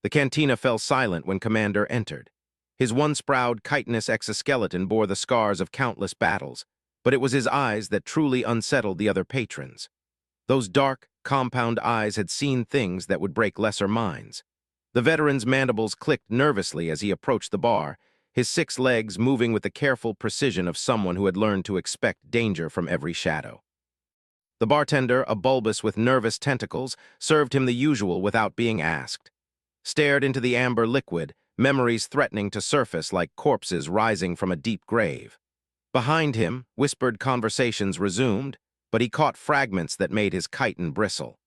The cantina fell silent when Commander entered. His once-proud, chitinous exoskeleton bore the scars of countless battles, but it was his eyes that truly unsettled the other patrons. Those dark, compound eyes had seen things that would break lesser minds. The veteran's mandibles clicked nervously as he approached the bar, his 6 legs moving with the careful precision of someone who had learned to expect danger from every shadow. The bartender, a bulbous with nervous tentacles, served him the usual without being asked. Stared into the amber liquid, memories threatening to surface like corpses rising from a deep grave. Behind him, whispered conversations resumed, but he caught fragments that made his chitin bristle.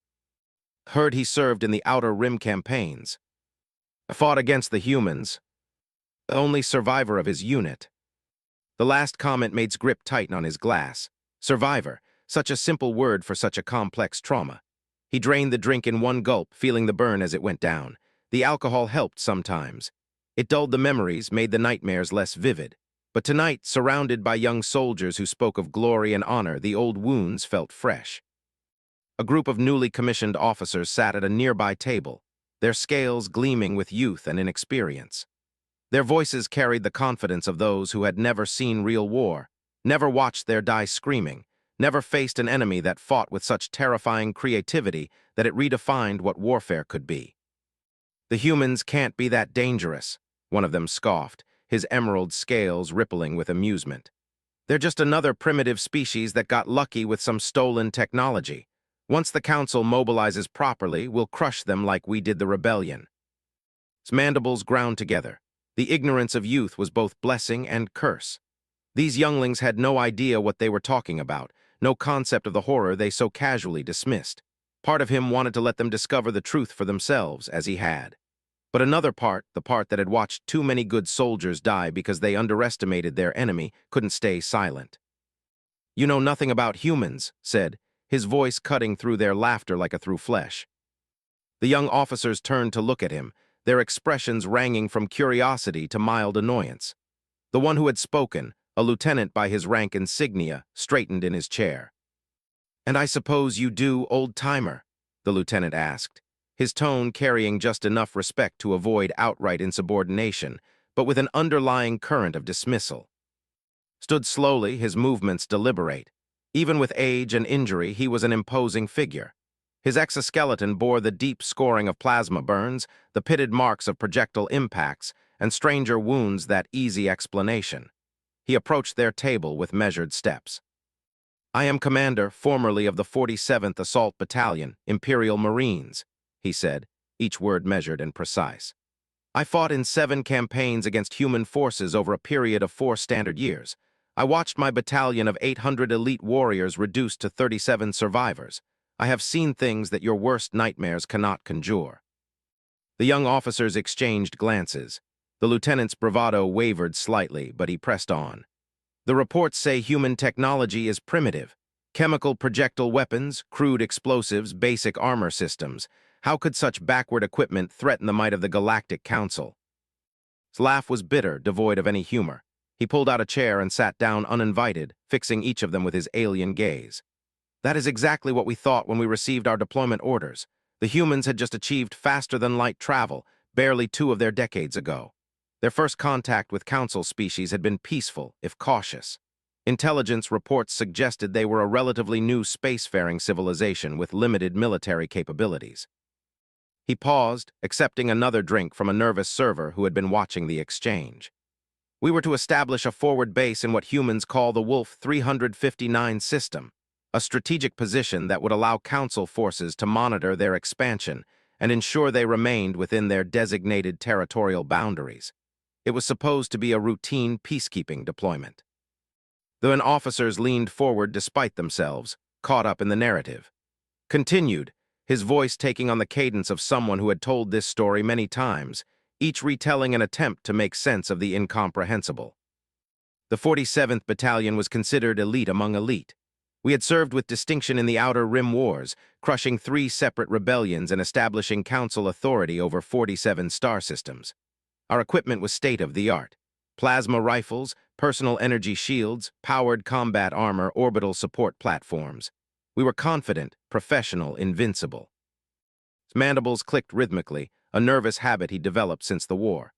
Heard he served in the Outer Rim campaigns. Fought against the humans. The only survivor of his unit. The last comment made grip tighten on his glass. Survivor, such a simple word for such a complex trauma. He drained the drink in one gulp, feeling the burn as it went down. The alcohol helped sometimes. It dulled the memories, made the nightmares less vivid. But tonight, surrounded by young soldiers who spoke of glory and honor, the old wounds felt fresh. A group of newly commissioned officers sat at a nearby table, their scales gleaming with youth and inexperience. Their voices carried the confidence of those who had never seen real war, never watched their die screaming, never faced an enemy that fought with such terrifying creativity that it redefined what warfare could be. "The humans can't be that dangerous," one of them scoffed, his emerald scales rippling with amusement. "They're just another primitive species that got lucky with some stolen technology. Once the Council mobilizes properly, we'll crush them like we did the rebellion." His mandibles ground together. The ignorance of youth was both blessing and curse. These younglings had no idea what they were talking about, no concept of the horror they so casually dismissed. Part of him wanted to let them discover the truth for themselves, as he had. But another part, the part that had watched too many good soldiers die because they underestimated their enemy, couldn't stay silent. "You know nothing about humans," said, his voice cutting through their laughter like a through flesh. The young officers turned to look at him, their expressions ranging from curiosity to mild annoyance. The one who had spoken, a lieutenant by his rank insignia, straightened in his chair. "And I suppose you do, old-timer?" the lieutenant asked, his tone carrying just enough respect to avoid outright insubordination, but with an underlying current of dismissal. Stood slowly, his movements deliberate. Even with age and injury, he was an imposing figure. His exoskeleton bore the deep scoring of plasma burns, the pitted marks of projectile impacts, and stranger wounds that easy explanation. He approached their table with measured steps. "I am commander, formerly of the 47th Assault Battalion, Imperial Marines," he said, each word measured and precise. "I fought in 7 campaigns against human forces over a period of 4 standard years. I watched my battalion of 800 elite warriors reduced to 37 survivors. I have seen things that your worst nightmares cannot conjure." The young officers exchanged glances. The lieutenant's bravado wavered slightly, but he pressed on. "The reports say human technology is primitive. Chemical projectile weapons, crude explosives, basic armor systems. How could such backward equipment threaten the might of the Galactic Council?" His laugh was bitter, devoid of any humor. He pulled out a chair and sat down uninvited, fixing each of them with his alien gaze. "That is exactly what we thought when we received our deployment orders. The humans had just achieved faster-than-light travel, barely 2 of their decades ago. Their first contact with Council species had been peaceful, if cautious. Intelligence reports suggested they were a relatively new spacefaring civilization with limited military capabilities." He paused, accepting another drink from a nervous server who had been watching the exchange. "We were to establish a forward base in what humans call the Wolf 359 system, a strategic position that would allow Council forces to monitor their expansion and ensure they remained within their designated territorial boundaries. It was supposed to be a routine peacekeeping deployment." The officers leaned forward despite themselves, caught up in the narrative. Continued, his voice taking on the cadence of someone who had told this story many times, each retelling an attempt to make sense of the incomprehensible. "The 47th Battalion was considered elite among elite. We had served with distinction in the Outer Rim Wars, crushing 3 separate rebellions and establishing Council authority over 47 star systems. Our equipment was state-of-the-art. Plasma rifles, personal energy shields, powered combat armor, orbital support platforms. We were confident, professional, invincible." His mandibles clicked rhythmically, a nervous habit he developed since the war.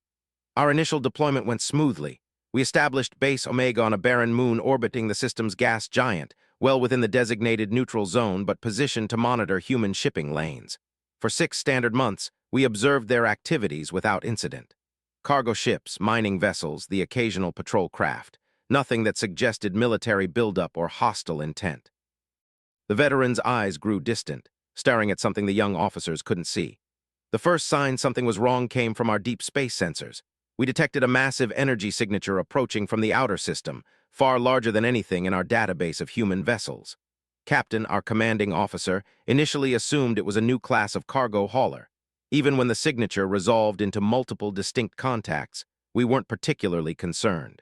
Our initial deployment went smoothly. We established Base Omega on a barren moon orbiting the system's gas giant, well within the designated neutral zone but positioned to monitor human shipping lanes. For 6 standard months, we observed their activities without incident. Cargo ships, mining vessels, the occasional patrol craft. Nothing that suggested military buildup or hostile intent. The veteran's eyes grew distant, staring at something the young officers couldn't see. The first sign something was wrong came from our deep space sensors. We detected a massive energy signature approaching from the outer system, far larger than anything in our database of human vessels. Captain, our commanding officer, initially assumed it was a new class of cargo hauler. Even when the signature resolved into multiple distinct contacts, we weren't particularly concerned.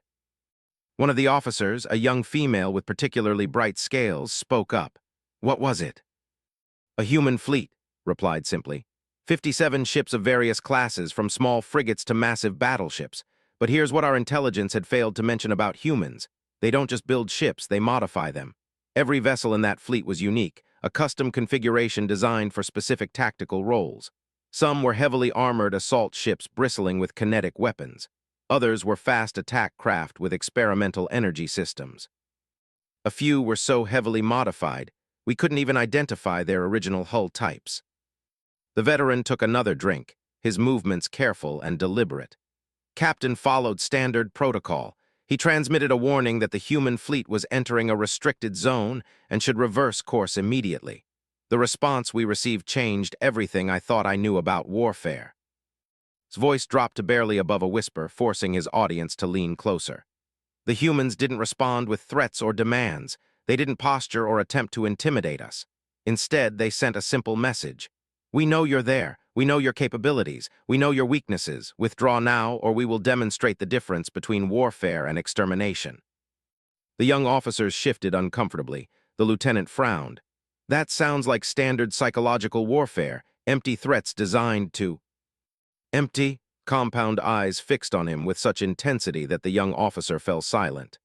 One of the officers, a young female with particularly bright scales, spoke up. "What was it?" "A human fleet," replied simply. 57 ships of various classes, from small frigates to massive battleships. But here's what our intelligence had failed to mention about humans. They don't just build ships, they modify them. Every vessel in that fleet was unique, a custom configuration designed for specific tactical roles. Some were heavily armored assault ships bristling with kinetic weapons. Others were fast attack craft with experimental energy systems. A few were so heavily modified, we couldn't even identify their original hull types. The veteran took another drink, his movements careful and deliberate. Captain followed standard protocol. He transmitted a warning that the human fleet was entering a restricted zone and should reverse course immediately. The response we received changed everything I thought I knew about warfare. His voice dropped to barely above a whisper, forcing his audience to lean closer. The humans didn't respond with threats or demands. They didn't posture or attempt to intimidate us. Instead, they sent a simple message. "We know you're there. We know your capabilities. We know your weaknesses. Withdraw now, or we will demonstrate the difference between warfare and extermination." The young officers shifted uncomfortably. The lieutenant frowned. "That sounds like standard psychological warfare, empty threats designed to—" "Empty?" Compound eyes fixed on him with such intensity that the young officer fell silent.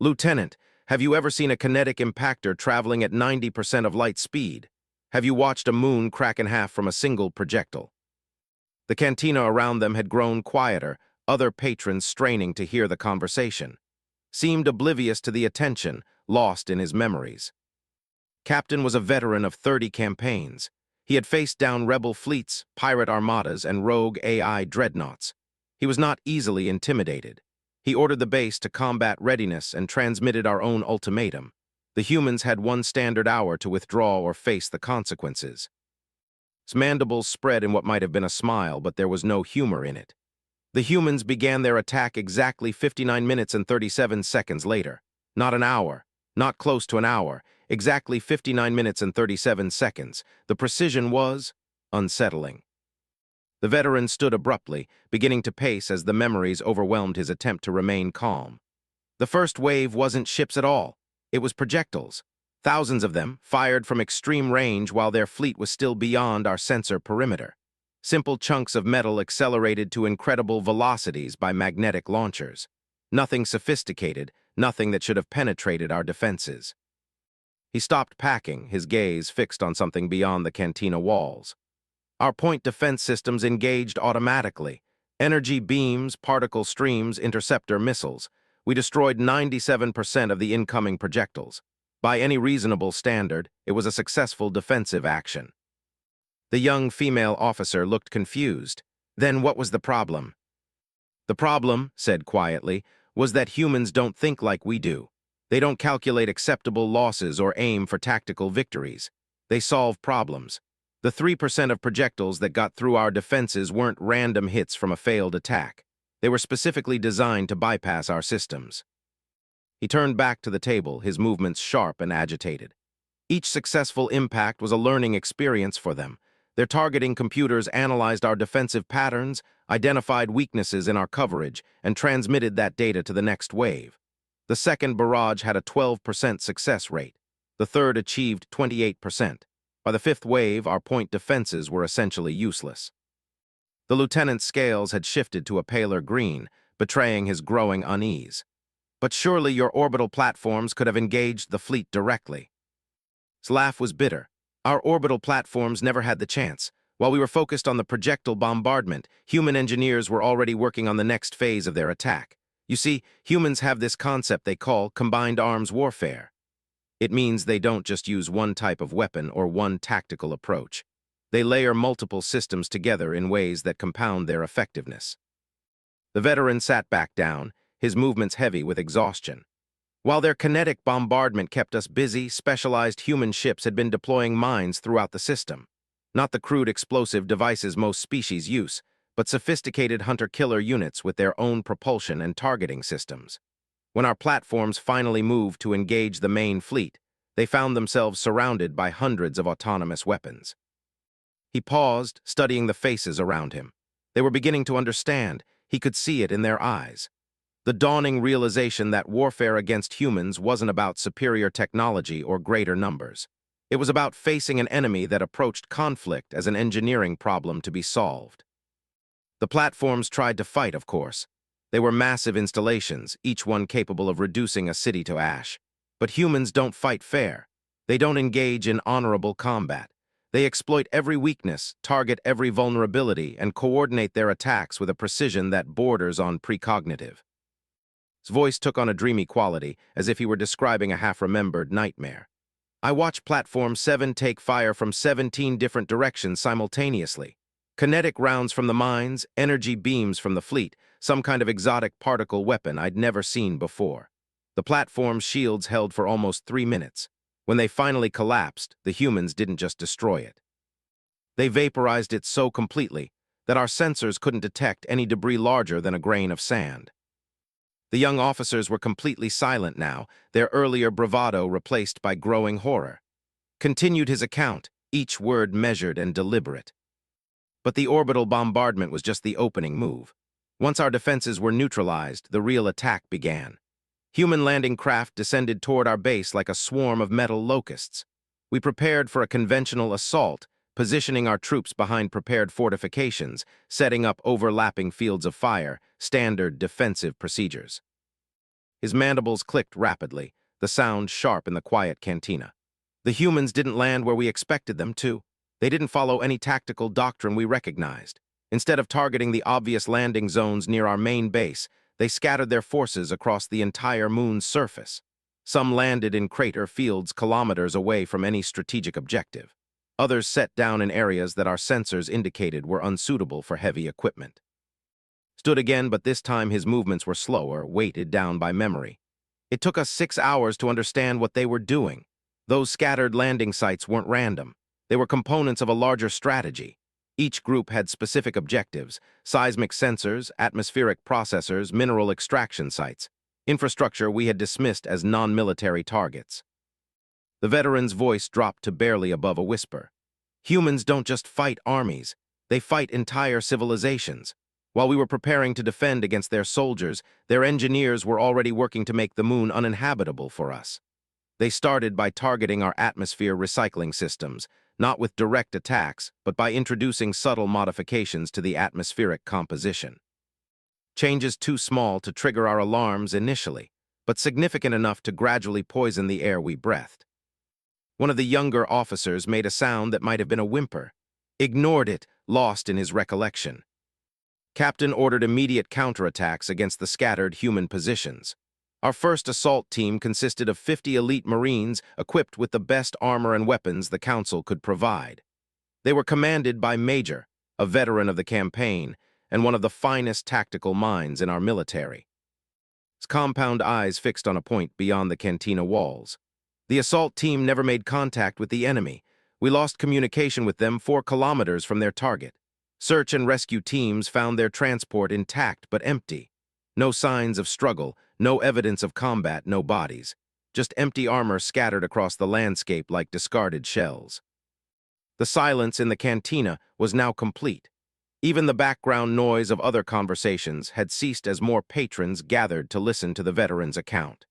"Lieutenant, have you ever seen a kinetic impactor traveling at 90% of light speed? Have you watched a moon crack in half from a single projectile?" The cantina around them had grown quieter, other patrons straining to hear the conversation. Seemed oblivious to the attention, lost in his memories. Captain was a veteran of 30 campaigns. He had faced down rebel fleets, pirate armadas, and rogue AI dreadnoughts. He was not easily intimidated. He ordered the base to combat readiness and transmitted our own ultimatum. The humans had 1 standard hour to withdraw or face the consequences. His mandibles spread in what might have been a smile, but there was no humor in it. The humans began their attack exactly 59 minutes and 37 seconds later. Not an hour, not close to an hour, exactly 59 minutes and 37 seconds. The precision was unsettling. The veteran stood abruptly, beginning to pace as the memories overwhelmed his attempt to remain calm. The first wave wasn't ships at all. It was projectiles. Thousands of them, fired from extreme range while their fleet was still beyond our sensor perimeter. Simple chunks of metal accelerated to incredible velocities by magnetic launchers. Nothing sophisticated, nothing that should have penetrated our defenses. He stopped packing, his gaze fixed on something beyond the cantina walls. Our point defense systems engaged automatically. Energy beams, particle streams, interceptor missiles. We destroyed 97% of the incoming projectiles. By any reasonable standard, it was a successful defensive action. The young female officer looked confused. Then what was the problem? "The problem," said quietly, "was that humans don't think like we do. They don't calculate acceptable losses or aim for tactical victories. They solve problems. The 3% of projectiles that got through our defenses weren't random hits from a failed attack. They were specifically designed to bypass our systems." He turned back to the table, his movements sharp and agitated. Each successful impact was a learning experience for them. Their targeting computers analyzed our defensive patterns, identified weaknesses in our coverage, and transmitted that data to the next wave. The second barrage had a 12% success rate. The third achieved 28%. By the fifth wave, our point defenses were essentially useless. The lieutenant's scales had shifted to a paler green, betraying his growing unease. "But surely your orbital platforms could have engaged the fleet directly." His laugh was bitter. "Our orbital platforms never had the chance. While we were focused on the projectile bombardment, human engineers were already working on the next phase of their attack. You see, humans have this concept they call combined arms warfare. It means they don't just use one type of weapon or one tactical approach. They layer multiple systems together in ways that compound their effectiveness. The veteran sat back down, his movements heavy with exhaustion. While their kinetic bombardment kept us busy, specialized human ships had been deploying mines throughout the system. Not the crude explosive devices most species use, but sophisticated hunter-killer units with their own propulsion and targeting systems. When our platforms finally moved to engage the main fleet, they found themselves surrounded by hundreds of autonomous weapons. He paused, studying the faces around him. They were beginning to understand. He could see it in their eyes. The dawning realization that warfare against humans wasn't about superior technology or greater numbers. It was about facing an enemy that approached conflict as an engineering problem to be solved. The platforms tried to fight, of course. They were massive installations, each one capable of reducing a city to ash. But humans don't fight fair. They don't engage in honorable combat. They exploit every weakness, target every vulnerability, and coordinate their attacks with a precision that borders on precognitive. His voice took on a dreamy quality, as if he were describing a half-remembered nightmare. I watched Platform 7 take fire from 17 different directions simultaneously. Kinetic rounds from the mines, energy beams from the fleet, some kind of exotic particle weapon I'd never seen before. The platform's shields held for almost 3 minutes. When they finally collapsed, the humans didn't just destroy it. They vaporized it so completely that our sensors couldn't detect any debris larger than a grain of sand. The young officers were completely silent now, their earlier bravado replaced by growing horror. Continued his account, each word measured and deliberate. But the orbital bombardment was just the opening move. Once our defenses were neutralized, the real attack began. Human landing craft descended toward our base like a swarm of metal locusts. We prepared for a conventional assault, positioning our troops behind prepared fortifications, setting up overlapping fields of fire, standard defensive procedures. His mandibles clicked rapidly, the sound sharp in the quiet cantina. The humans didn't land where we expected them to. They didn't follow any tactical doctrine we recognized. Instead of targeting the obvious landing zones near our main base, they scattered their forces across the entire moon's surface. Some landed in crater fields kilometers away from any strategic objective. Others set down in areas that our sensors indicated were unsuitable for heavy equipment. Stood again, but this time his movements were slower, weighted down by memory. It took us 6 hours to understand what they were doing. Those scattered landing sites weren't random. They were components of a larger strategy. Each group had specific objectives: seismic sensors, atmospheric processors, mineral extraction sites, infrastructure we had dismissed as non-military targets. The veteran's voice dropped to barely above a whisper. Humans don't just fight armies, they fight entire civilizations. While we were preparing to defend against their soldiers, their engineers were already working to make the moon uninhabitable for us. They started by targeting our atmosphere recycling systems, not with direct attacks, but by introducing subtle modifications to the atmospheric composition. Changes too small to trigger our alarms initially, but significant enough to gradually poison the air we breathed. One of the younger officers made a sound that might have been a whimper. Ignored it, lost in his recollection. Captain ordered immediate counterattacks against the scattered human positions. Our first assault team consisted of 50 elite Marines equipped with the best armor and weapons the Council could provide. They were commanded by Major, a veteran of the campaign, and one of the finest tactical minds in our military. His compound eyes fixed on a point beyond the cantina walls. The assault team never made contact with the enemy. We lost communication with them 4 kilometers from their target. Search and rescue teams found their transport intact but empty. No signs of struggle, no evidence of combat, no bodies. Just empty armor scattered across the landscape like discarded shells. The silence in the cantina was now complete. Even the background noise of other conversations had ceased as more patrons gathered to listen to the veteran's account.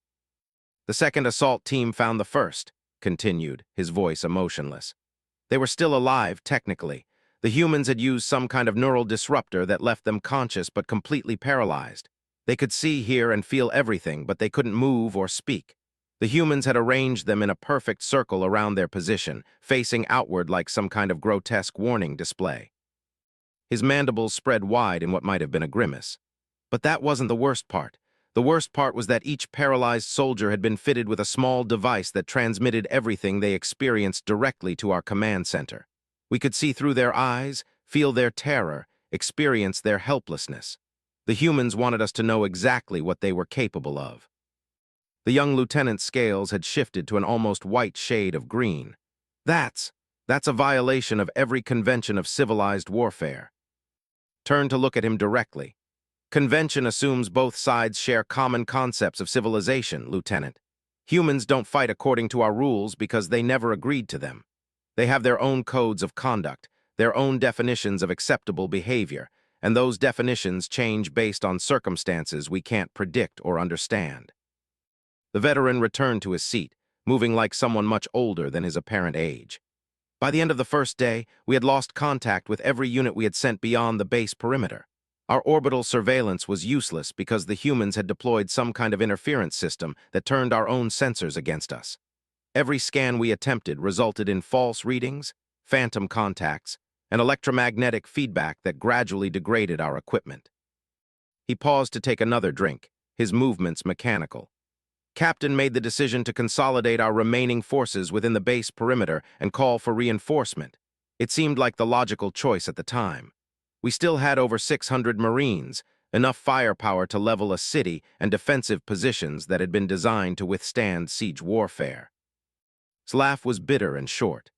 The second assault team found the first, continued, his voice emotionless. They were still alive, technically. The humans had used some kind of neural disruptor that left them conscious but completely paralyzed. They could see, hear, and feel everything, but they couldn't move or speak. The humans had arranged them in a perfect circle around their position, facing outward like some kind of grotesque warning display. His mandibles spread wide in what might have been a grimace. But that wasn't the worst part. The worst part was that each paralyzed soldier had been fitted with a small device that transmitted everything they experienced directly to our command center. We could see through their eyes, feel their terror, experience their helplessness. The humans wanted us to know exactly what they were capable of. The young lieutenant's scales had shifted to an almost white shade of green. That's a violation of every convention of civilized warfare. Turn to look at him directly. Convention assumes both sides share common concepts of civilization, Lieutenant. Humans don't fight according to our rules because they never agreed to them. They have their own codes of conduct, their own definitions of acceptable behavior, and those definitions change based on circumstances we can't predict or understand. The veteran returned to his seat, moving like someone much older than his apparent age. By the end of the first day, we had lost contact with every unit we had sent beyond the base perimeter. Our orbital surveillance was useless because the humans had deployed some kind of interference system that turned our own sensors against us. Every scan we attempted resulted in false readings, phantom contacts, and electromagnetic feedback that gradually degraded our equipment. He paused to take another drink, his movements mechanical. Captain made the decision to consolidate our remaining forces within the base perimeter and call for reinforcement. It seemed like the logical choice at the time. We still had over 600 Marines, enough firepower to level a city and defensive positions that had been designed to withstand siege warfare. His laugh was bitter and short.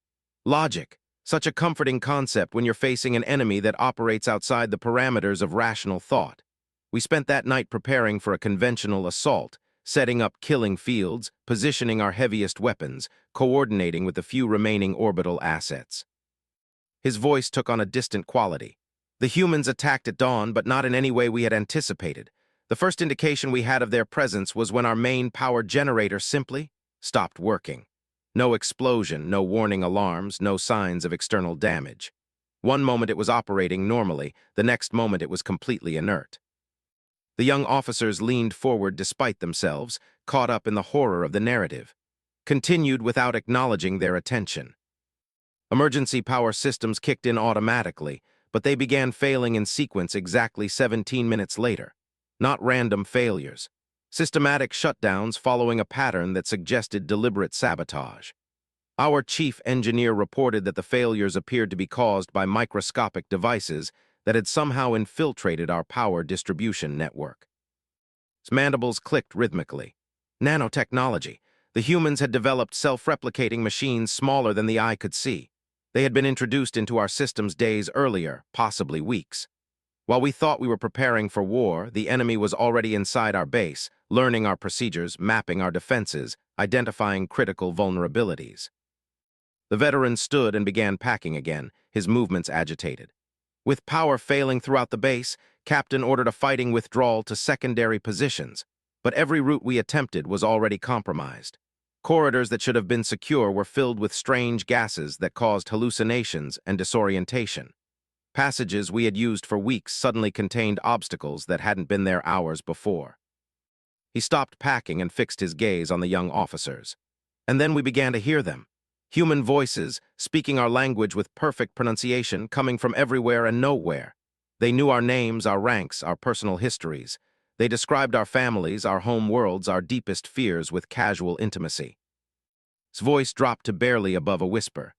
Logic, such a comforting concept when you're facing an enemy that operates outside the parameters of rational thought. We spent that night preparing for a conventional assault, setting up killing fields, positioning our heaviest weapons, coordinating with the few remaining orbital assets. His voice took on a distant quality. The humans attacked at dawn, but not in any way we had anticipated. The first indication we had of their presence was when our main power generator simply stopped working. No explosion, no warning alarms, no signs of external damage. One moment it was operating normally, the next moment it was completely inert. The young officers leaned forward despite themselves, caught up in the horror of the narrative. Continued without acknowledging their attention. Emergency power systems kicked in automatically, but they began failing in sequence exactly 17 minutes later. Not random failures. Systematic shutdowns following a pattern that suggested deliberate sabotage. Our chief engineer reported that the failures appeared to be caused by microscopic devices that had somehow infiltrated our power distribution network. His mandibles clicked rhythmically. Nanotechnology. The humans had developed self-replicating machines smaller than the eye could see. They had been introduced into our systems days earlier, possibly weeks. While we thought we were preparing for war, the enemy was already inside our base, learning our procedures, mapping our defenses, identifying critical vulnerabilities. The veteran stood and began packing again, his movements agitated. With power failing throughout the base, Captain ordered a fighting withdrawal to secondary positions, but every route we attempted was already compromised. Corridors that should have been secure were filled with strange gases that caused hallucinations and disorientation. Passages we had used for weeks suddenly contained obstacles that hadn't been there hours before. He stopped packing and fixed his gaze on the young officers. And then we began to hear them. Human voices, speaking our language with perfect pronunciation, coming from everywhere and nowhere. They knew our names, our ranks, our personal histories. They described our families, our home worlds, our deepest fears with casual intimacy. His voice dropped to barely above a whisper.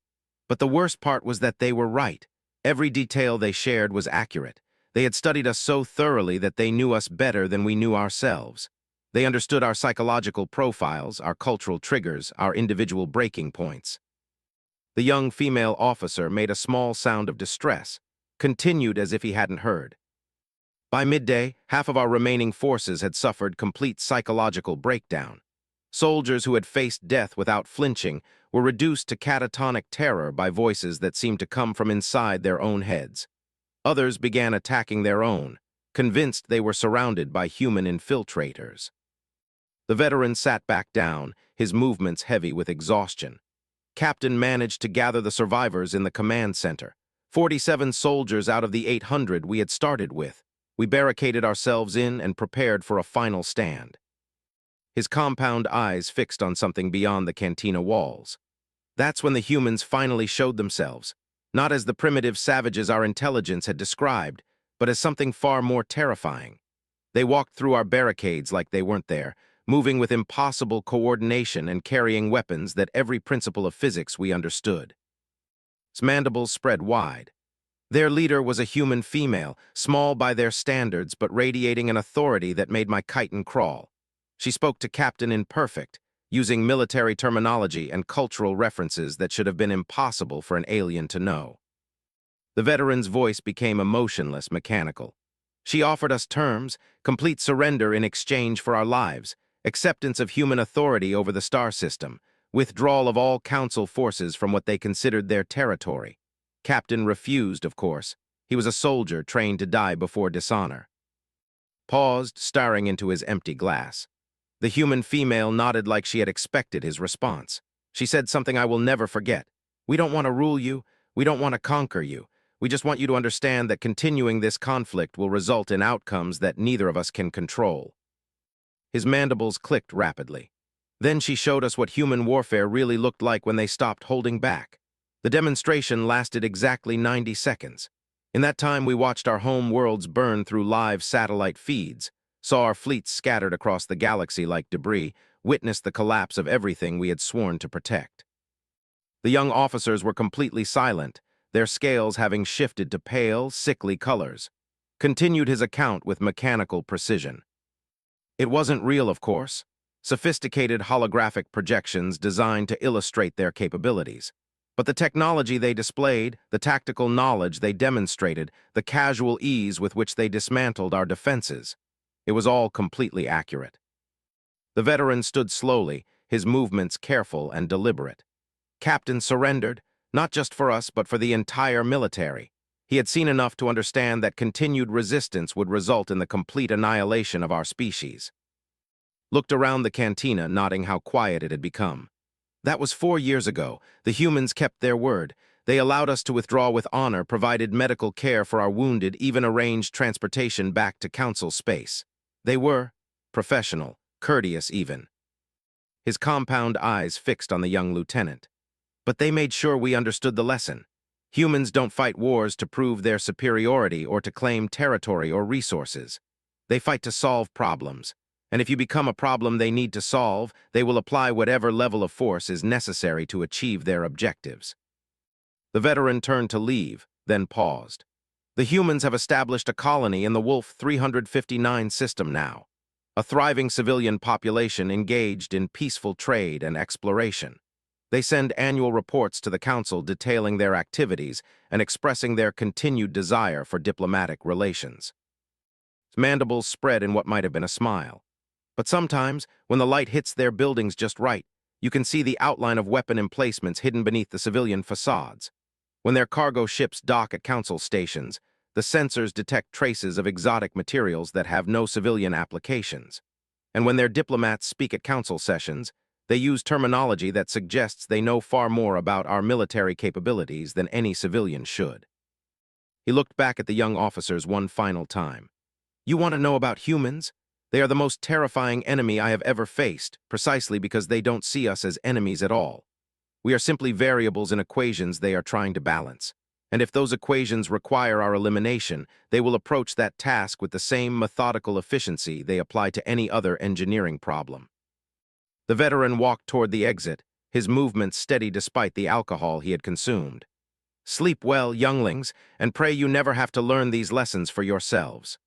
But the worst part was that they were right. Every detail they shared was accurate. They had studied us so thoroughly that they knew us better than we knew ourselves. They understood our psychological profiles, our cultural triggers, our individual breaking points. The young female officer made a small sound of distress, continued as if he hadn't heard. By midday, half of our remaining forces had suffered complete psychological breakdown. Soldiers who had faced death without flinching were reduced to catatonic terror by voices that seemed to come from inside their own heads. Others began attacking their own, convinced they were surrounded by human infiltrators. The veteran sat back down, his movements heavy with exhaustion. Captain managed to gather the survivors in the command center. 47 soldiers out of the 800 we had started with. We barricaded ourselves in and prepared for a final stand. his compound eyes fixed on something beyond the cantina walls. That's when the humans finally showed themselves, not as the primitive savages our intelligence had described, but as something far more terrifying. They walked through our barricades like they weren't there, moving with impossible coordination and carrying weapons that every principle of physics we understood. His mandibles spread wide. Their leader was a human female, small by their standards but radiating an authority that made my chitin crawl. She spoke to Captain in perfect, using military terminology and cultural references that should have been impossible for an alien to know. The veteran's voice became emotionless, mechanical. She offered us terms, complete surrender in exchange for our lives, acceptance of human authority over the star system, withdrawal of all council forces from what they considered their territory. Captain refused, of course. He was a soldier trained to die before dishonor. Paused, staring into his empty glass. The human female nodded like she had expected his response. She said something I will never forget. "We don't want to rule you. We don't want to conquer you. We just want you to understand that continuing this conflict will result in outcomes that neither of us can control." His mandibles clicked rapidly. Then she showed us what human warfare really looked like when they stopped holding back. The demonstration lasted exactly 90 seconds. In that time, we watched our home worlds burn through live satellite feeds, saw our fleets scattered across the galaxy like debris, witnessed the collapse of everything we had sworn to protect. The young officers were completely silent, their scales having shifted to pale, sickly colors. Continued his account with mechanical precision. It wasn't real, of course. Sophisticated holographic projections designed to illustrate their capabilities. But the technology they displayed, the tactical knowledge they demonstrated, the casual ease with which they dismantled our defenses, it was all completely accurate. The veteran stood slowly, his movements careful and deliberate. Captain surrendered, not just for us, but for the entire military. He had seen enough to understand that continued resistance would result in the complete annihilation of our species. Looked around the cantina, nodding how quiet it had become. That was 4 years ago. The humans kept their word. They allowed us to withdraw with honor, provided medical care for our wounded, even arranged transportation back to council space. They were professional, courteous even. His compound eyes fixed on the young lieutenant. But they made sure we understood the lesson. Humans don't fight wars to prove their superiority or to claim territory or resources. They fight to solve problems. And if you become a problem they need to solve, they will apply whatever level of force is necessary to achieve their objectives. The veteran turned to leave, then paused. The humans have established a colony in the Wolf 359 system now, a thriving civilian population engaged in peaceful trade and exploration. They send annual reports to the Council detailing their activities and expressing their continued desire for diplomatic relations. His mandibles spread in what might have been a smile. But sometimes, when the light hits their buildings just right, you can see the outline of weapon emplacements hidden beneath the civilian facades. When their cargo ships dock at council stations, the sensors detect traces of exotic materials that have no civilian applications. And when their diplomats speak at council sessions, they use terminology that suggests they know far more about our military capabilities than any civilian should. He looked back at the young officers one final time. "You want to know about humans? They are the most terrifying enemy I have ever faced, precisely because they don't see us as enemies at all. We are simply variables in equations they are trying to balance. And if those equations require our elimination, they will approach that task with the same methodical efficiency they apply to any other engineering problem." The veteran walked toward the exit, his movements steady despite the alcohol he had consumed. "Sleep well, younglings, and pray you never have to learn these lessons for yourselves."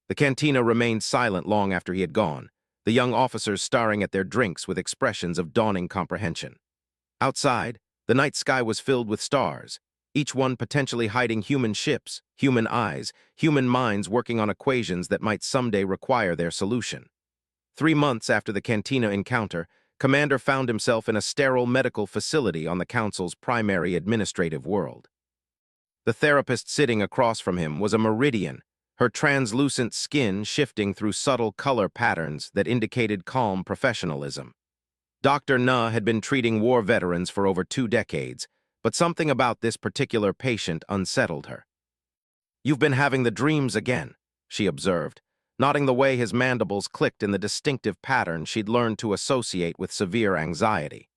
The cantina remained silent long after he had gone, the young officers staring at their drinks with expressions of dawning comprehension. Outside, the night sky was filled with stars, each one potentially hiding human ships, human eyes, human minds working on equations that might someday require their solution. 3 months after the cantina encounter, Commander found himself in a sterile medical facility on the Council's primary administrative world. The therapist sitting across from him was a Meridian, her translucent skin shifting through subtle color patterns that indicated calm professionalism. Dr. Na had been treating war veterans for over 2 decades, but something about this particular patient unsettled her. "You've been having the dreams again," she observed, nodding the way his mandibles clicked in the distinctive pattern she'd learned to associate with severe anxiety.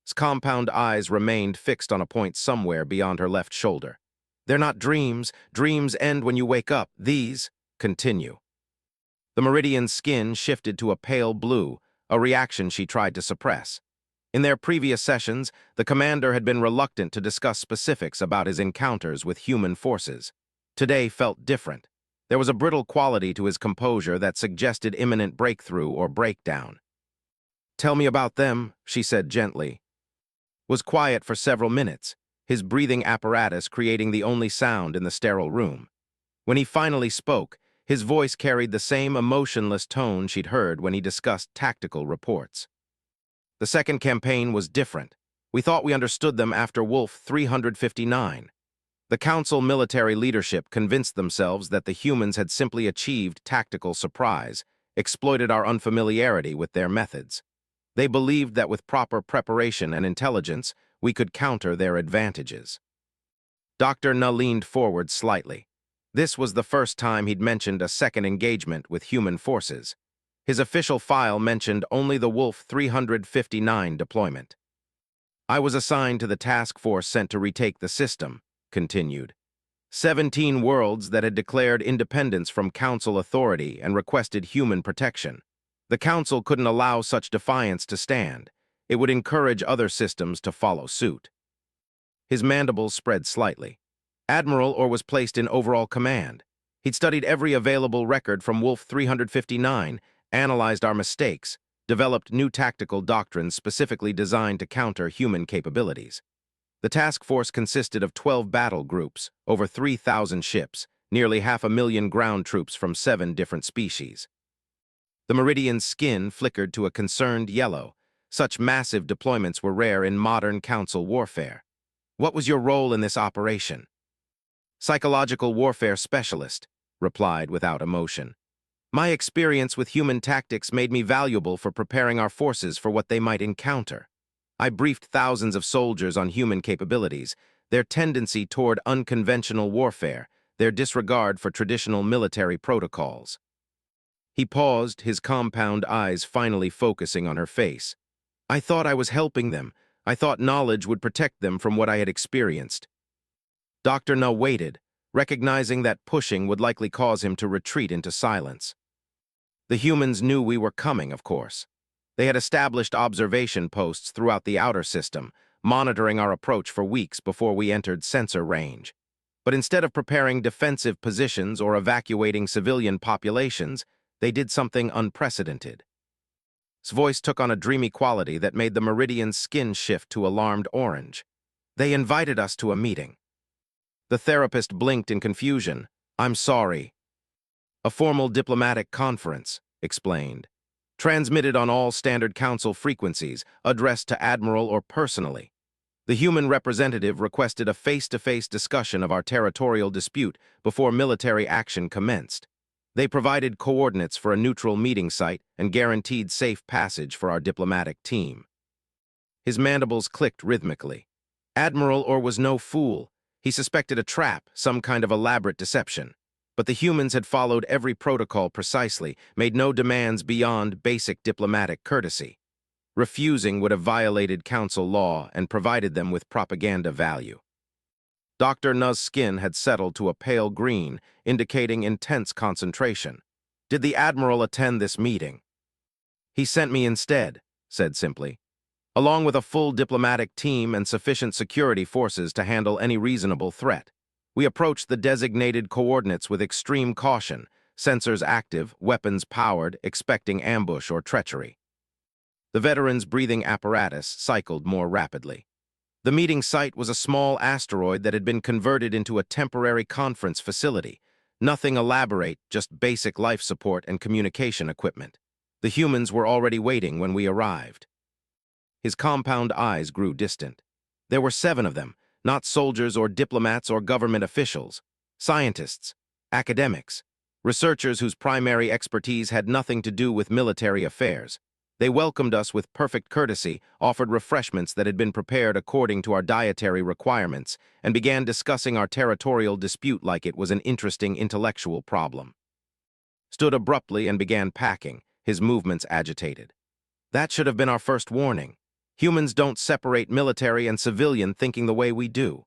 His compound eyes remained fixed on a point somewhere beyond her left shoulder. They're not dreams. Dreams end when you wake up. These continue. The Meridian's skin shifted to a pale blue, a reaction she tried to suppress. In their previous sessions, the commander had been reluctant to discuss specifics about his encounters with human forces. Today felt different. There was a brittle quality to his composure that suggested imminent breakthrough or breakdown. "Tell me about them," she said gently. Was quiet for several minutes, his breathing apparatus creating the only sound in the sterile room. When he finally spoke, his voice carried the same emotionless tone she'd heard when he discussed tactical reports. "The second campaign was different. We thought we understood them after Wolf 359. The Council military leadership convinced themselves that the humans had simply achieved tactical surprise, exploited our unfamiliarity with their methods. They believed that with proper preparation and intelligence, we could counter their advantages." Dr. Nuh leaned forward slightly. This was the first time he'd mentioned a second engagement with human forces. His official file mentioned only the Wolf 359 deployment. "I was assigned to the task force sent to retake the system," continued. 17 worlds that had declared independence from Council authority and requested human protection. The Council couldn't allow such defiance to stand. It would encourage other systems to follow suit. His mandibles spread slightly. Admiral Orr was placed in overall command. He'd studied every available record from Wolf 359, analyzed our mistakes, developed new tactical doctrines specifically designed to counter human capabilities. The task force consisted of 12 battle groups, over 3,000 ships, nearly 500,000 ground troops from 7 different species. The Meridian's skin flickered to a concerned yellow. Such massive deployments were rare in modern Council warfare. "What was your role in this operation?" "Psychological warfare specialist," replied without emotion. "My experience with human tactics made me valuable for preparing our forces for what they might encounter. I briefed thousands of soldiers on human capabilities, their tendency toward unconventional warfare, their disregard for traditional military protocols." He paused, his compound eyes finally focusing on her face. "I thought I was helping them. I thought knowledge would protect them from what I had experienced." Dr. Nuh waited, recognizing that pushing would likely cause him to retreat into silence. The humans knew we were coming, of course. They had established observation posts throughout the outer system, monitoring our approach for weeks before we entered sensor range. But instead of preparing defensive positions or evacuating civilian populations, they did something unprecedented. His voice took on a dreamy quality that made the Meridian's skin shift to alarmed orange. "They invited us to a meeting." The therapist blinked in confusion. "I'm sorry." "A formal diplomatic conference," explained. "Transmitted on all standard Council frequencies, addressed to Admiral or personally. The human representative requested a face-to-face discussion of our territorial dispute before military action commenced. They provided coordinates for a neutral meeting site and guaranteed safe passage for our diplomatic team." His mandibles clicked rhythmically. Admiral Orr was no fool. He suspected a trap, some kind of elaborate deception. But the humans had followed every protocol precisely, made no demands beyond basic diplomatic courtesy. Refusing would have violated Council law and provided them with propaganda value. Dr. Nuh's skin had settled to a pale green, indicating intense concentration. "Did the Admiral attend this meeting?" "He sent me instead," said simply. "Along with a full diplomatic team and sufficient security forces to handle any reasonable threat. We approached the designated coordinates with extreme caution, sensors active, weapons powered, expecting ambush or treachery." The veteran's breathing apparatus cycled more rapidly. The meeting site was a small asteroid that had been converted into a temporary conference facility. Nothing elaborate, just basic life support and communication equipment. The humans were already waiting when we arrived. His compound eyes grew distant. There were 7 of them, not soldiers or diplomats or government officials. Scientists, academics, researchers whose primary expertise had nothing to do with military affairs. They welcomed us with perfect courtesy, offered refreshments that had been prepared according to our dietary requirements, and began discussing our territorial dispute like it was an interesting intellectual problem. stood abruptly and began packing, his movements agitated. That should have been our first warning. Humans don't separate military and civilian thinking the way we do.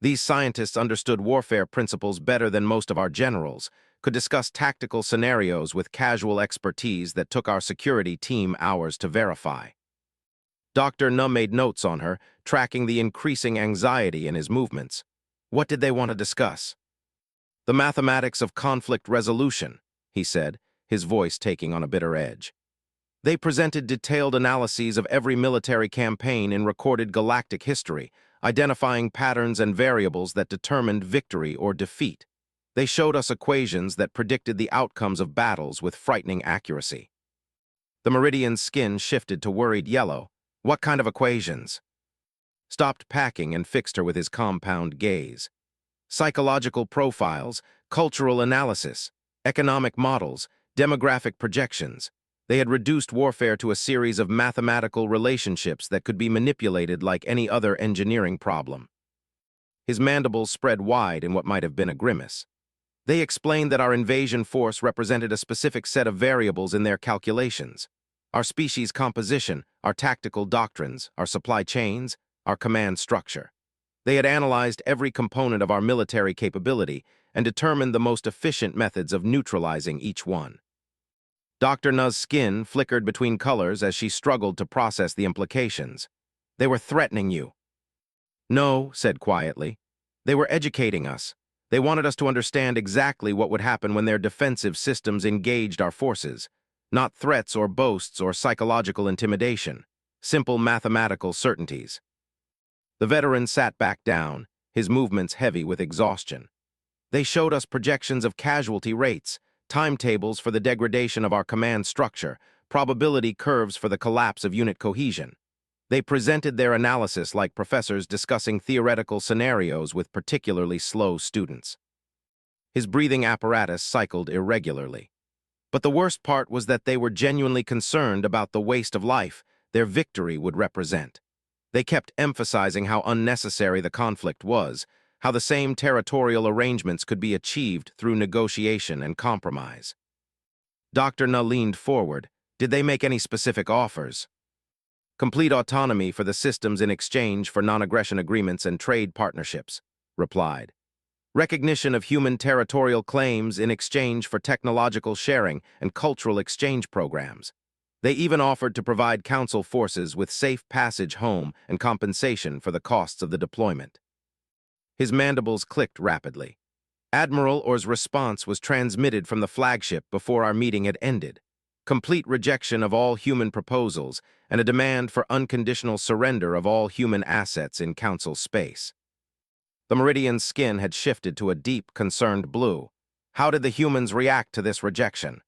These scientists understood warfare principles better than most of our generals, could discuss tactical scenarios with casual expertise that took our security team hours to verify. Dr. Nuh made notes on her, tracking the increasing anxiety in his movements. What did they want to discuss? The mathematics of conflict resolution, he said, his voice taking on a bitter edge. They presented detailed analyses of every military campaign in recorded galactic history, identifying patterns and variables that determined victory or defeat. They showed us equations that predicted the outcomes of battles with frightening accuracy. The Meridian's skin shifted to worried yellow. What kind of equations? Stopped packing and fixed her with his compound gaze. Psychological profiles, cultural analysis, economic models, demographic projections. They had reduced warfare to a series of mathematical relationships that could be manipulated like any other engineering problem. His mandibles spread wide in what might have been a grimace. They explained that our invasion force represented a specific set of variables in their calculations. Our species composition, our tactical doctrines, our supply chains, our command structure. They had analyzed every component of our military capability and determined the most efficient methods of neutralizing each one. Dr. Nuh's skin flickered between colors as she struggled to process the implications. They were threatening you. No, said quietly. They were educating us. They wanted us to understand exactly what would happen when their defensive systems engaged our forces. Not threats or boasts or psychological intimidation. Simple mathematical certainties. The veteran sat back down, his movements heavy with exhaustion. They showed us projections of casualty rates, timetables for the degradation of our command structure, probability curves for the collapse of unit cohesion. They presented their analysis like professors discussing theoretical scenarios with particularly slow students. His breathing apparatus cycled irregularly. But the worst part was that they were genuinely concerned about the waste of life their victory would represent. They kept emphasizing how unnecessary the conflict was, how the same territorial arrangements could be achieved through negotiation and compromise. Dr. Nuh leaned forward. Did they make any specific offers? Complete autonomy for the systems in exchange for non-aggression agreements and trade partnerships, replied. Recognition of human territorial claims in exchange for technological sharing and cultural exchange programs. They even offered to provide council forces with safe passage home and compensation for the costs of the deployment. His mandibles clicked rapidly. Admiral Orr's response was transmitted from the flagship before our meeting had ended. Complete rejection of all human proposals and a demand for unconditional surrender of all human assets in council space. The Meridian's skin had shifted to a deep, concerned blue. How did the humans react to this rejection?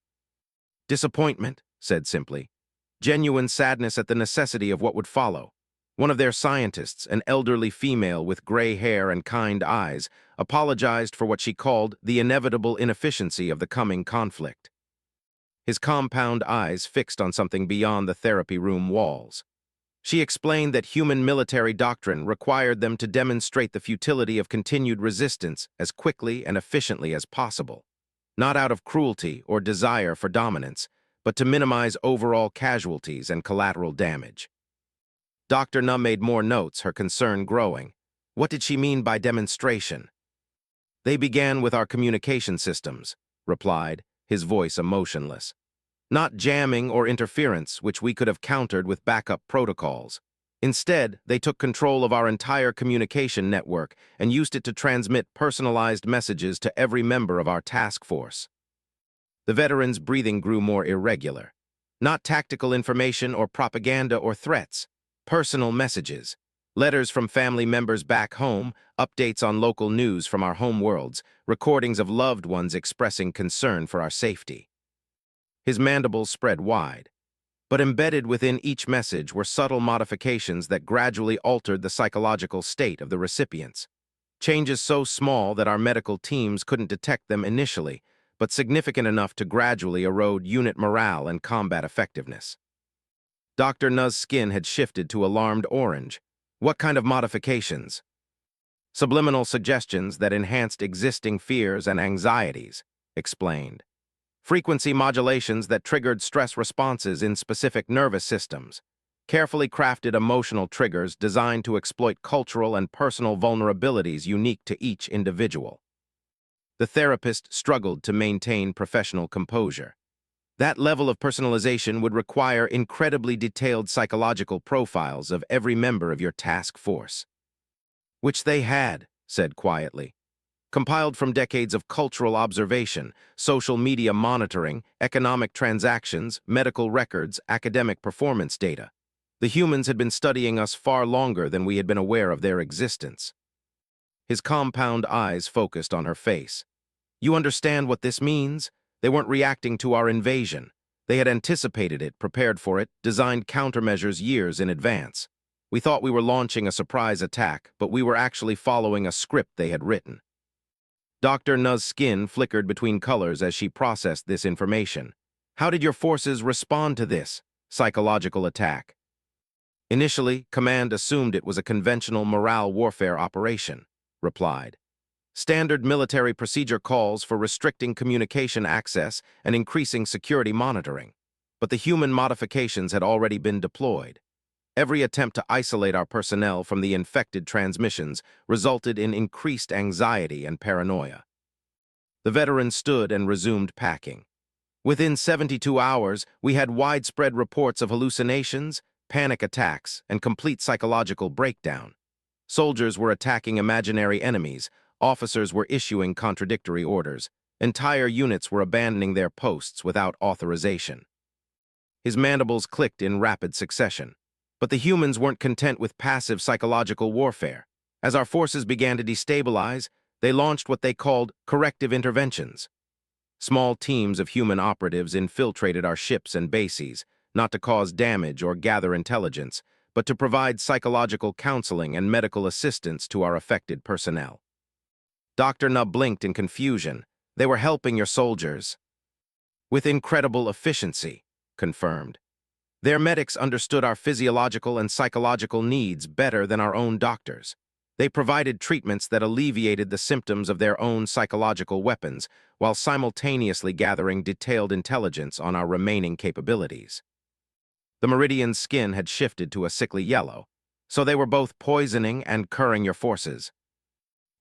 Disappointment, said simply. Genuine sadness at the necessity of what would follow. One of their scientists, an elderly female with gray hair and kind eyes, apologized for what she called the inevitable inefficiency of the coming conflict. His compound eyes fixed on something beyond the therapy room walls. She explained that human military doctrine required them to demonstrate the futility of continued resistance as quickly and efficiently as possible, not out of cruelty or desire for dominance, but to minimize overall casualties and collateral damage. Dr. Nuh made more notes, her concern growing. What did she mean by demonstration? They began with our communication systems, replied, his voice emotionless. Not jamming or interference, which we could have countered with backup protocols. Instead, they took control of our entire communication network and used it to transmit personalized messages to every member of our task force. The veteran's breathing grew more irregular. Not tactical information or propaganda or threats. Personal messages. Letters from family members back home, updates on local news from our home worlds, recordings of loved ones expressing concern for our safety. His mandibles spread wide. But embedded within each message were subtle modifications that gradually altered the psychological state of the recipients. Changes so small that our medical teams couldn't detect them initially, but significant enough to gradually erode unit morale and combat effectiveness. Dr. Nuh's skin had shifted to alarmed orange. What kind of modifications? Subliminal suggestions that enhanced existing fears and anxieties, explained. frequency modulations that triggered stress responses in specific nervous systems, carefully crafted emotional triggers designed to exploit cultural and personal vulnerabilities unique to each individual. The therapist struggled to maintain professional composure. That level of personalization would require incredibly detailed psychological profiles of every member of your task force. Which they had, said quietly. Compiled from decades of cultural observation, social media monitoring, economic transactions, medical records, academic performance data. The humans had been studying us far longer than we had been aware of their existence. His compound eyes focused on her face. You understand what this means? They weren't reacting to our invasion. They had anticipated it, prepared for it, designed countermeasures years in advance. We thought we were launching a surprise attack, but we were actually following a script they had written. Dr. Nu's skin flickered between colors as she processed this information. How did your forces respond to this psychological attack? Initially, Command assumed it was a conventional morale warfare operation, replied. Standard military procedure calls for restricting communication access and increasing security monitoring. But the human modifications had already been deployed. Every attempt to isolate our personnel from the infected transmissions resulted in increased anxiety and paranoia. The veteran stood and resumed packing. Within 72 hours, we had widespread reports of hallucinations, panic attacks, and complete psychological breakdown. Soldiers were attacking imaginary enemies, officers were issuing contradictory orders, entire units were abandoning their posts without authorization. His mandibles clicked in rapid succession. But the humans weren't content with passive psychological warfare. As our forces began to destabilize, they launched what they called corrective interventions. Small teams of human operatives infiltrated our ships and bases, not to cause damage or gather intelligence, but to provide psychological counseling and medical assistance to our affected personnel. Dr. Nubb blinked in confusion. They were helping your soldiers. With incredible efficiency, confirmed. Their medics understood our physiological and psychological needs better than our own doctors. They provided treatments that alleviated the symptoms of their own psychological weapons, while simultaneously gathering detailed intelligence on our remaining capabilities. The Meridian's skin had shifted to a sickly yellow, so they were both poisoning and curing your forces.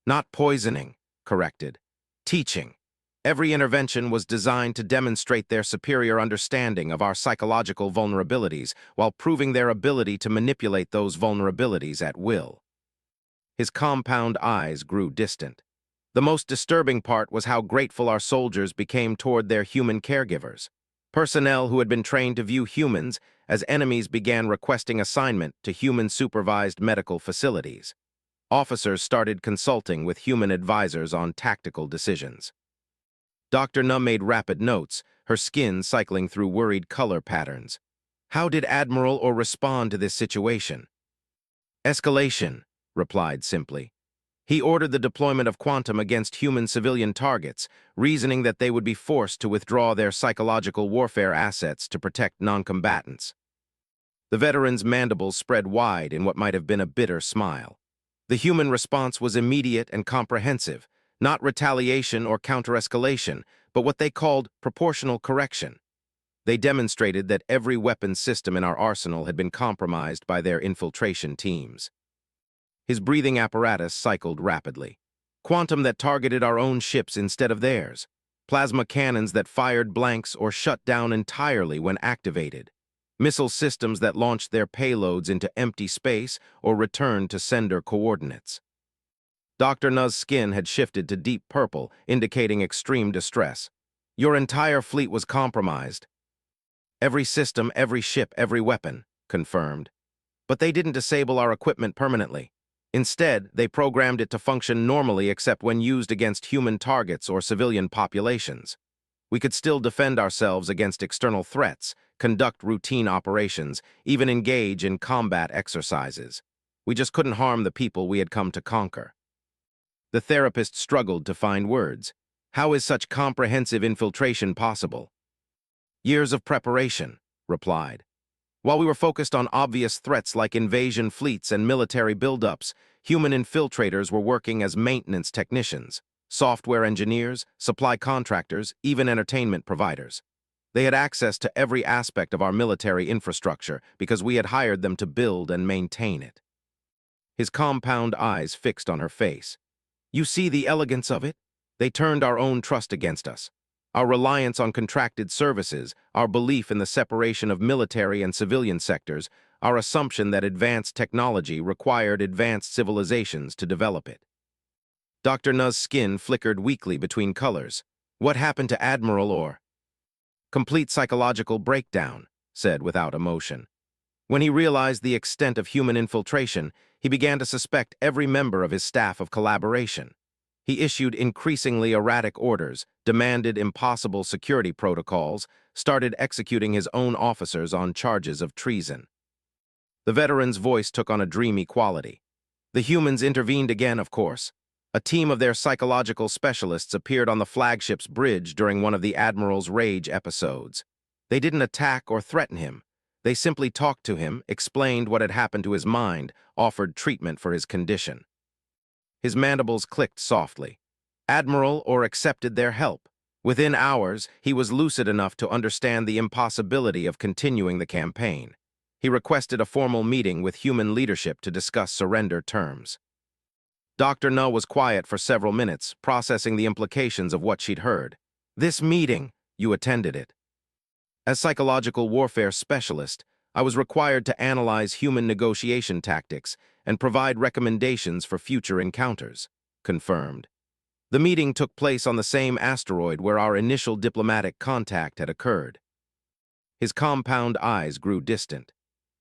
Not poisoning, corrected. Teaching. Every intervention was designed to demonstrate their superior understanding of our psychological vulnerabilities while proving their ability to manipulate those vulnerabilities at will. His compound eyes grew distant. The most disturbing part was how grateful our soldiers became toward their human caregivers. Personnel who had been trained to view humans as enemies began requesting assignment to human-supervised medical facilities. Officers started consulting with human advisors on tactical decisions. Dr. Numm made rapid notes, her skin cycling through worried color patterns. How did Admiral Orr respond to this situation? Escalation, replied simply. He ordered the deployment of quantum against human civilian targets, reasoning that they would be forced to withdraw their psychological warfare assets to protect non-combatants. The veteran's mandibles spread wide in what might have been a bitter smile. The human response was immediate and comprehensive, not retaliation or counter-escalation, but what they called proportional correction. They demonstrated that every weapons system in our arsenal had been compromised by their infiltration teams. His breathing apparatus cycled rapidly. Quantum that targeted our own ships instead of theirs. Plasma cannons that fired blanks or shut down entirely when activated. Missile systems that launched their payloads into empty space or returned to sender coordinates. Dr. Nu's skin had shifted to deep purple, indicating extreme distress. Your entire fleet was compromised. Every system, every ship, every weapon, confirmed. But they didn't disable our equipment permanently. Instead, they programmed it to function normally except when used against human targets or civilian populations. We could still defend ourselves against external threats, conduct routine operations, even engage in combat exercises. We just couldn't harm the people we had come to conquer. The therapist struggled to find words. How is such comprehensive infiltration possible? Years of preparation, replied. While we were focused on obvious threats like invasion fleets and military buildups, human infiltrators were working as maintenance technicians, software engineers, supply contractors, even entertainment providers. They had access to every aspect of our military infrastructure because we had hired them to build and maintain it. His compound eyes fixed on her face. You see the elegance of it? They turned our own trust against us. Our reliance on contracted services, our belief in the separation of military and civilian sectors, our assumption that advanced technology required advanced civilizations to develop it. Dr. Nu's skin flickered weakly between colors. What happened to Admiral Orr? Complete psychological breakdown, said without emotion. When he realized the extent of human infiltration, he began to suspect every member of his staff of collaboration. He issued increasingly erratic orders, demanded impossible security protocols, started executing his own officers on charges of treason. The veteran's voice took on a dreamy quality. The humans intervened again, of course. A team of their psychological specialists appeared on the flagship's bridge during one of the Admiral's rage episodes. They didn't attack or threaten him. They simply talked to him, explained what had happened to his mind, offered treatment for his condition. His mandibles clicked softly. Admiral Orr accepted their help. Within hours, he was lucid enough to understand the impossibility of continuing the campaign. He requested a formal meeting with human leadership to discuss surrender terms. Dr. Nu was quiet for several minutes, processing the implications of what she'd heard. This meeting, you attended it. As psychological warfare specialist, I was required to analyze human negotiation tactics and provide recommendations for future encounters. Confirmed. The meeting took place on the same asteroid where our initial diplomatic contact had occurred. His compound eyes grew distant.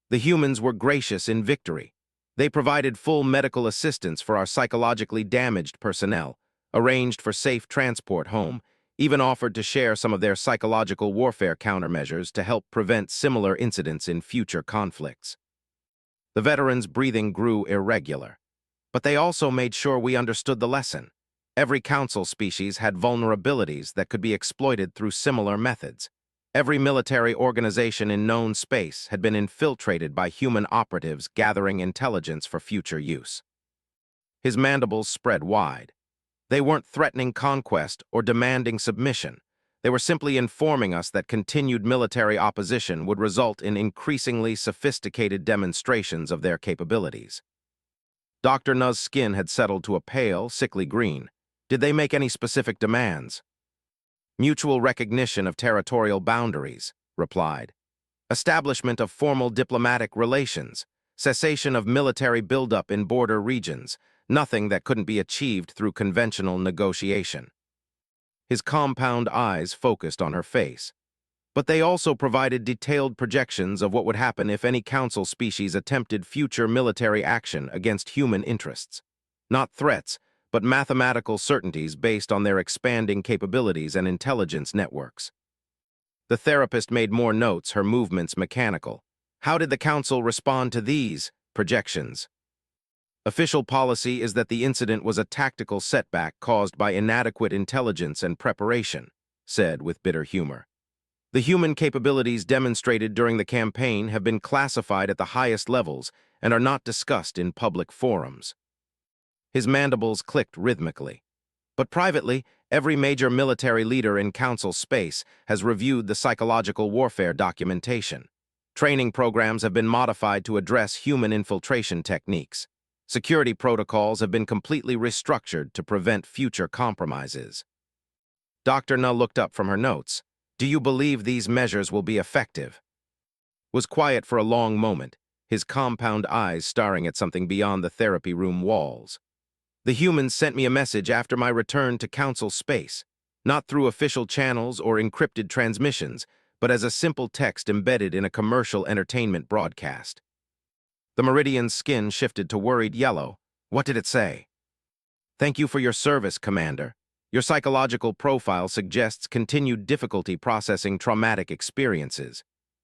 The humans were gracious in victory. They provided full medical assistance for our psychologically damaged personnel, arranged for safe transport home, even offered to share some of their psychological warfare countermeasures to help prevent similar incidents in future conflicts. The veterans' breathing grew irregular. But they also made sure we understood the lesson. Every council species had vulnerabilities that could be exploited through similar methods. Every military organization in known space had been infiltrated by human operatives gathering intelligence for future use. His mandibles spread wide. They weren't threatening conquest or demanding submission. They were simply informing us that continued military opposition would result in increasingly sophisticated demonstrations of their capabilities. Dr. Nu's skin had settled to a pale, sickly green. Did they make any specific demands? Mutual recognition of territorial boundaries, replied. Establishment of formal diplomatic relations. Cessation of military buildup in border regions. Nothing that couldn't be achieved through conventional negotiation. His compound eyes focused on her face. But they also provided detailed projections of what would happen if any council species attempted future military action against human interests. Not threats, but mathematical certainties based on their expanding capabilities and intelligence networks. The therapist made more notes, her movements mechanical. How did the council respond to these projections? Official policy is that the incident was a tactical setback caused by inadequate intelligence and preparation, said with bitter humor. The human capabilities demonstrated during the campaign have been classified at the highest levels and are not discussed in public forums. His mandibles clicked rhythmically. But privately, every major military leader in council space has reviewed the psychological warfare documentation. Training programs have been modified to address human infiltration techniques. Security protocols have been completely restructured to prevent future compromises. Dr. Nu looked up from her notes. Do you believe these measures will be effective? Was quiet for a long moment, his compound eyes staring at something beyond the therapy room walls. The humans sent me a message after my return to council space, not through official channels or encrypted transmissions, but as a simple text embedded in a commercial entertainment broadcast. The Meridian's skin shifted to worried yellow. What did it say? Thank you for your service, Commander. Your psychological profile suggests continued difficulty processing traumatic experiences.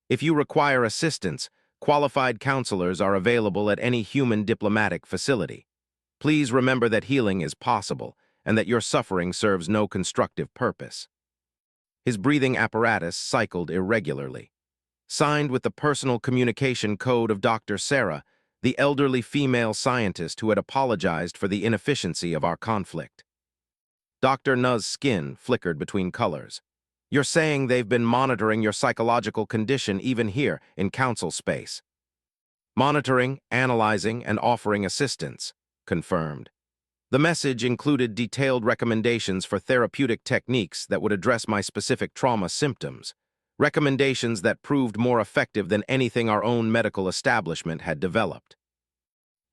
If you require assistance, qualified counselors are available at any human diplomatic facility. Please remember that healing is possible and that your suffering serves no constructive purpose. His breathing apparatus cycled irregularly. Signed with the personal communication code of Dr. Sarah, the elderly female scientist who had apologized for the inefficiency of our conflict. Dr. Nu's skin flickered between colors. You're saying they've been monitoring your psychological condition even here in council space. Monitoring, analyzing, and offering assistance, confirmed. The message included detailed recommendations for therapeutic techniques that would address my specific trauma symptoms, recommendations that proved more effective than anything our own medical establishment had developed.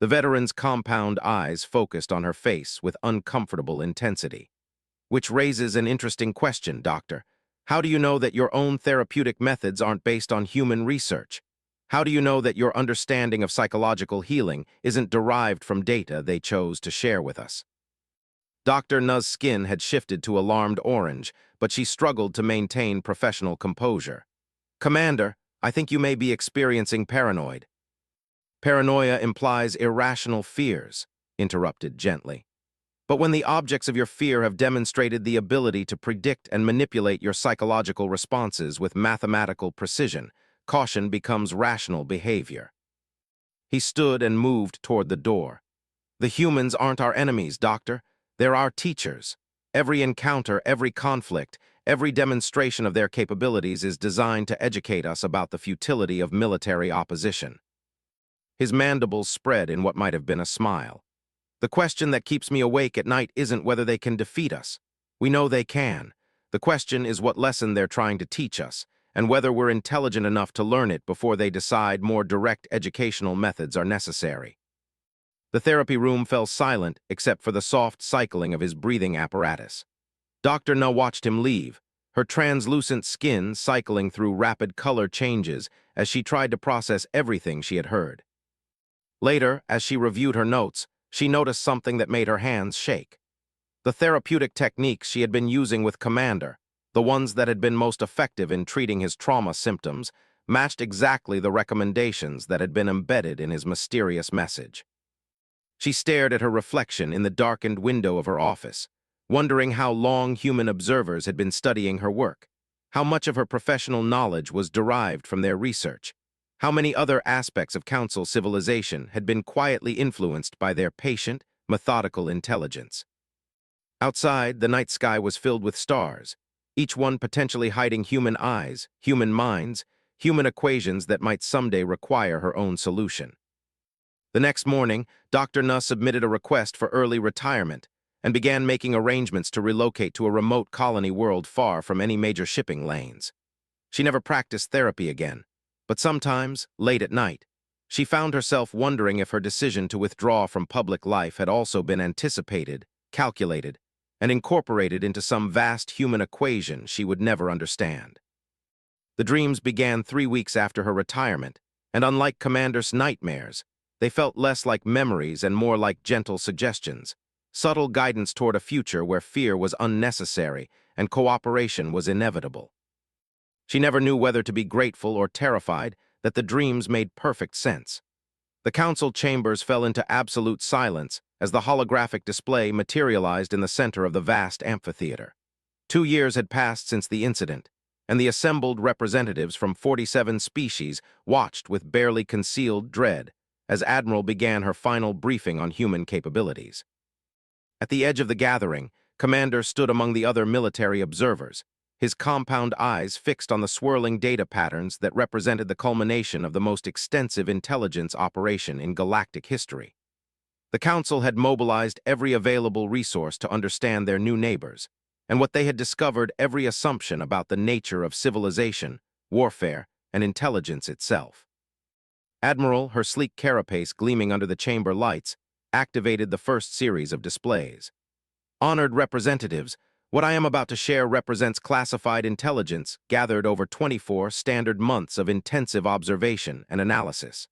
The veteran's compound eyes focused on her face with uncomfortable intensity. Which raises an interesting question, Doctor. How do you know that your own therapeutic methods aren't based on human research? How do you know that your understanding of psychological healing isn't derived from data they chose to share with us? Dr. Nu's skin had shifted to alarmed orange, but she struggled to maintain professional composure. Commander, I think you may be experiencing paranoid. Paranoia implies irrational fears, interrupted gently. But when the objects of your fear have demonstrated the ability to predict and manipulate your psychological responses with mathematical precision, caution becomes rational behavior. He stood and moved toward the door. The humans aren't our enemies, Doctor. They're our teachers. Every encounter, every conflict, every demonstration of their capabilities is designed to educate us about the futility of military opposition. His mandibles spread in what might have been a smile. The question that keeps me awake at night isn't whether they can defeat us. We know they can. The question is what lesson they're trying to teach us, and whether we're intelligent enough to learn it before they decide more direct educational methods are necessary. The therapy room fell silent except for the soft cycling of his breathing apparatus. Dr. Nu watched him leave, her translucent skin cycling through rapid color changes as she tried to process everything she had heard. Later, as she reviewed her notes, she noticed something that made her hands shake. The therapeutic techniques she had been using with Commander, the ones that had been most effective in treating his trauma symptoms, matched exactly the recommendations that had been embedded in his mysterious message. She stared at her reflection in the darkened window of her office, wondering how long human observers had been studying her work, how much of her professional knowledge was derived from their research, how many other aspects of council civilization had been quietly influenced by their patient, methodical intelligence. Outside, the night sky was filled with stars, each one potentially hiding human eyes, human minds, human equations that might someday require her own solution. The next morning, Dr. Nu submitted a request for early retirement and began making arrangements to relocate to a remote colony world far from any major shipping lanes. She never practiced therapy again, but sometimes, late at night, she found herself wondering if her decision to withdraw from public life had also been anticipated, calculated, and incorporated into some vast human equation she would never understand. The dreams began 3 weeks after her retirement, and unlike Commander's nightmares, they felt less like memories and more like gentle suggestions, subtle guidance toward a future where fear was unnecessary and cooperation was inevitable. She never knew whether to be grateful or terrified that the dreams made perfect sense. The council chambers fell into absolute silence as the holographic display materialized in the center of the vast amphitheater. 2 years had passed since the incident, and the assembled representatives from 47 species watched with barely concealed dread as Admiral began her final briefing on human capabilities. At the edge of the gathering, Commander stood among the other military observers, his compound eyes fixed on the swirling data patterns that represented the culmination of the most extensive intelligence operation in galactic history. The Council had mobilized every available resource to understand their new neighbors, and what they had discovered every assumption about the nature of civilization, warfare, and intelligence itself. Admiral, her sleek carapace gleaming under the chamber lights, activated the first series of displays. Honored representatives, what I am about to share represents classified intelligence gathered over 24 standard months of intensive observation and analysis.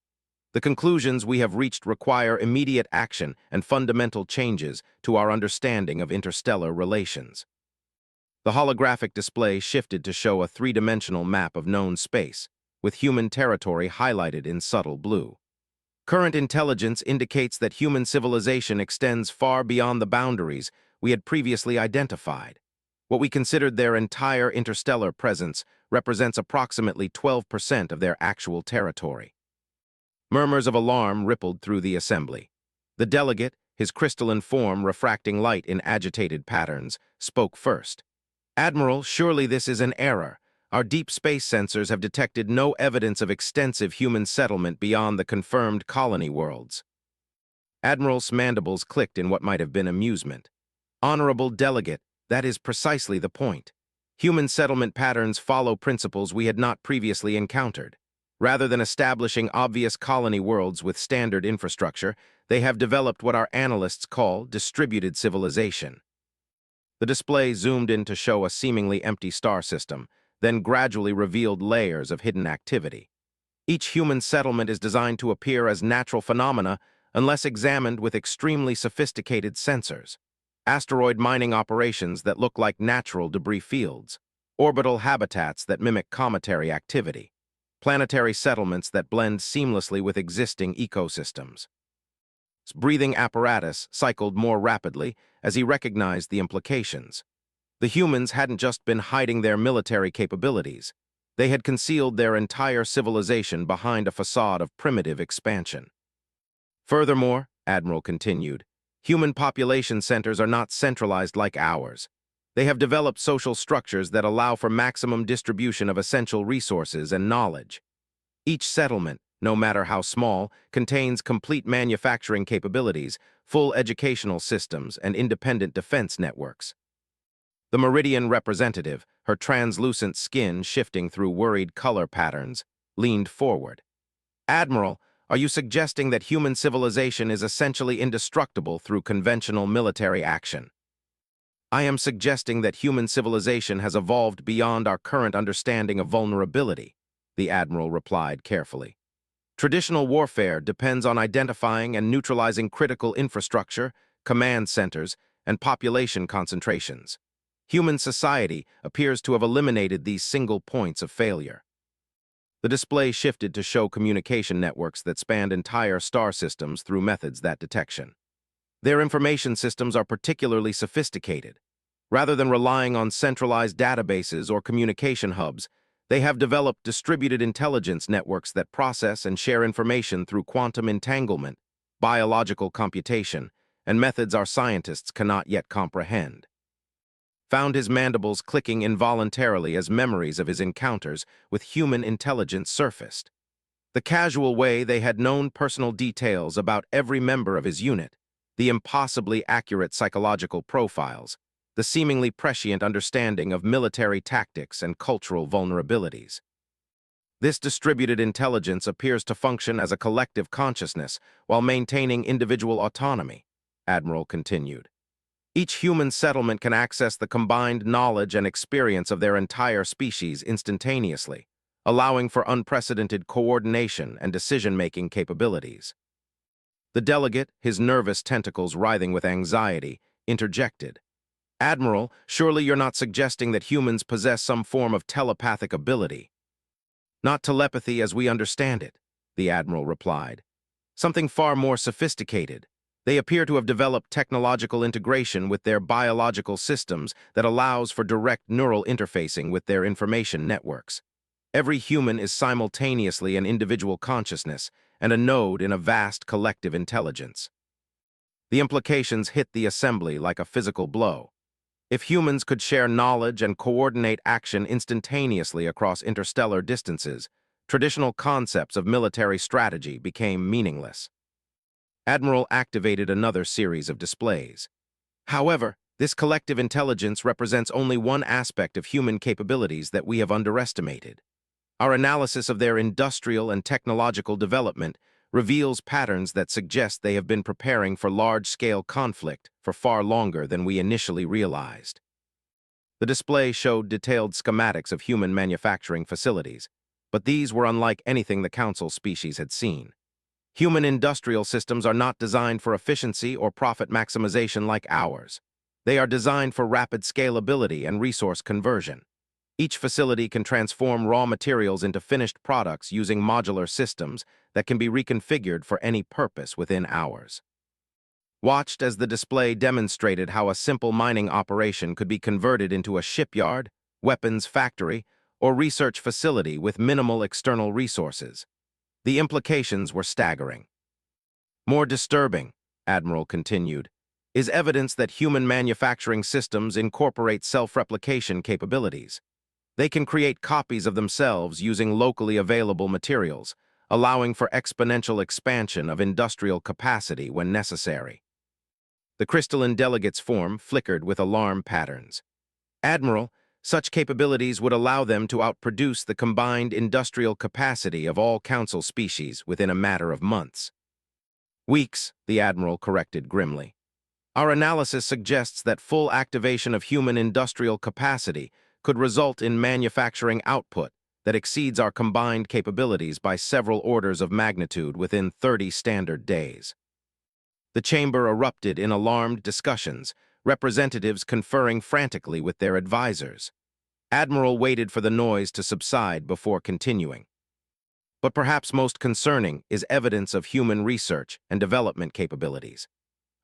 The conclusions we have reached require immediate action and fundamental changes to our understanding of interstellar relations. The holographic display shifted to show a three-dimensional map of known space, with human territory highlighted in subtle blue. Current intelligence indicates that human civilization extends far beyond the boundaries we had previously identified. What we considered their entire interstellar presence represents approximately 12% of their actual territory. Murmurs of alarm rippled through the assembly. The delegate, his crystalline form refracting light in agitated patterns, spoke first. "Admiral, surely this is an error. Our deep space sensors have detected no evidence of extensive human settlement beyond the confirmed colony worlds." Admiral's mandibles clicked in what might have been amusement. "Honorable delegate, that is precisely the point. Human settlement patterns follow principles we had not previously encountered. Rather than establishing obvious colony worlds with standard infrastructure, they have developed what our analysts call distributed civilization." The display zoomed in to show a seemingly empty star system, then gradually revealed layers of hidden activity. Each human settlement is designed to appear as natural phenomena unless examined with extremely sophisticated sensors. Asteroid mining operations that look like natural debris fields, orbital habitats that mimic cometary activity, planetary settlements that blend seamlessly with existing ecosystems. His breathing apparatus cycled more rapidly as he recognized the implications. The humans hadn't just been hiding their military capabilities. They had concealed their entire civilization behind a facade of primitive expansion. Furthermore, Admiral continued, human population centers are not centralized like ours. They have developed social structures that allow for maximum distribution of essential resources and knowledge. Each settlement, no matter how small, contains complete manufacturing capabilities, full educational systems, and independent defense networks. The Meridian representative, her translucent skin shifting through worried color patterns, leaned forward. "Admiral, are you suggesting that human civilization is essentially indestructible through conventional military action?" "I am suggesting that human civilization has evolved beyond our current understanding of vulnerability," the Admiral replied carefully. "Traditional warfare depends on identifying and neutralizing critical infrastructure, command centers, and population concentrations. Human society appears to have eliminated these single points of failure." The display shifted to show communication networks that spanned entire star systems through methods that detection. Their information systems are particularly sophisticated. Rather than relying on centralized databases or communication hubs, they have developed distributed intelligence networks that process and share information through quantum entanglement, biological computation, and methods our scientists cannot yet comprehend. Found his mandibles clicking involuntarily as memories of his encounters with human intelligence surfaced. The casual way they had known personal details about every member of his unit, the impossibly accurate psychological profiles, the seemingly prescient understanding of military tactics and cultural vulnerabilities. This distributed intelligence appears to function as a collective consciousness while maintaining individual autonomy, Admiral continued. Each human settlement can access the combined knowledge and experience of their entire species instantaneously, allowing for unprecedented coordination and decision-making capabilities. The delegate, his nervous tentacles writhing with anxiety, interjected. "Admiral, surely you're not suggesting that humans possess some form of telepathic ability?" "Not telepathy as we understand it," the Admiral replied. "Something far more sophisticated. They appear to have developed technological integration with their biological systems that allows for direct neural interfacing with their information networks. Every human is simultaneously an individual consciousness and a node in a vast collective intelligence." The implications hit the assembly like a physical blow. If humans could share knowledge and coordinate action instantaneously across interstellar distances, traditional concepts of military strategy became meaningless. Admiral activated another series of displays. "However, this collective intelligence represents only one aspect of human capabilities that we have underestimated. Our analysis of their industrial and technological development reveals patterns that suggest they have been preparing for large-scale conflict for far longer than we initially realized." The display showed detailed schematics of human manufacturing facilities, but these were unlike anything the Council species had seen. Human industrial systems are not designed for efficiency or profit maximization like ours. They are designed for rapid scalability and resource conversion. Each facility can transform raw materials into finished products using modular systems that can be reconfigured for any purpose within hours. Watched as the display demonstrated how a simple mining operation could be converted into a shipyard, weapons factory, or research facility with minimal external resources. The implications were staggering. More disturbing, Admiral continued, is evidence that human manufacturing systems incorporate self-replication capabilities. They can create copies of themselves using locally available materials, allowing for exponential expansion of industrial capacity when necessary. The crystalline delegate's form flickered with alarm patterns. Admiral, such capabilities would allow them to outproduce the combined industrial capacity of all Council species within a matter of months. Weeks, the Admiral corrected grimly. Our analysis suggests that full activation of human industrial capacity could result in manufacturing output that exceeds our combined capabilities by several orders of magnitude within 30 standard days. The chamber erupted in alarmed discussions, representatives conferring frantically with their advisors. Admiral waited for the noise to subside before continuing. But perhaps most concerning is evidence of human research and development capabilities.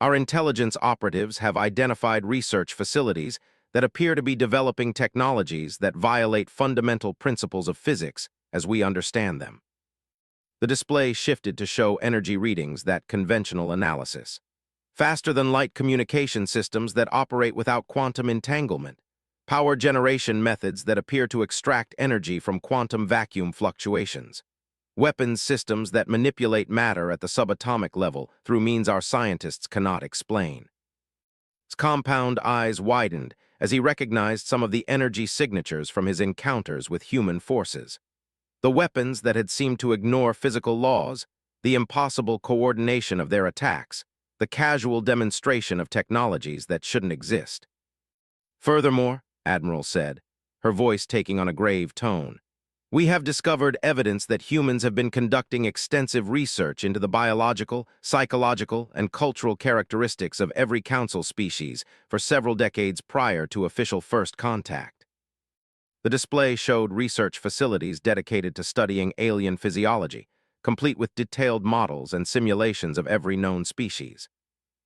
Our intelligence operatives have identified research facilities that appear to be developing technologies that violate fundamental principles of physics as we understand them. The display shifted to show energy readings that conventional analysis. Faster-than-light communication systems that operate without quantum entanglement. Power generation methods that appear to extract energy from quantum vacuum fluctuations. Weapons systems that manipulate matter at the subatomic level through means our scientists cannot explain. His compound eyes widened as he recognized some of the energy signatures from his encounters with human forces. The weapons that had seemed to ignore physical laws, the impossible coordination of their attacks, the casual demonstration of technologies that shouldn't exist. Furthermore, Admiral said, her voice taking on a grave tone, we have discovered evidence that humans have been conducting extensive research into the biological, psychological, and cultural characteristics of every Council species for several decades prior to official first contact. The display showed research facilities dedicated to studying alien physiology, complete with detailed models and simulations of every known species.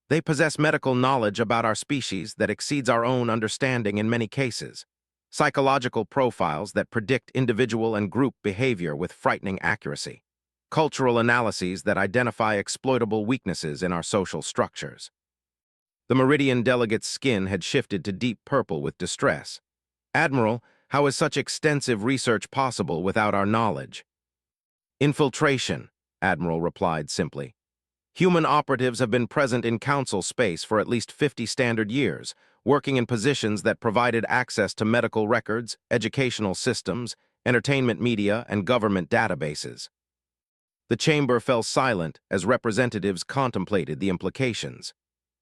They possess medical knowledge about our species that exceeds our own understanding in many cases. Psychological profiles that predict individual and group behavior with frightening accuracy. Cultural analyses that identify exploitable weaknesses in our social structures. The Meridian delegate's skin had shifted to deep purple with distress. Admiral, how is such extensive research possible without our knowledge? Infiltration, Admiral replied simply. Human operatives have been present in Council space for at least 50 standard years, working in positions that provided access to medical records, educational systems, entertainment media, and government databases. The chamber fell silent as representatives contemplated the implications.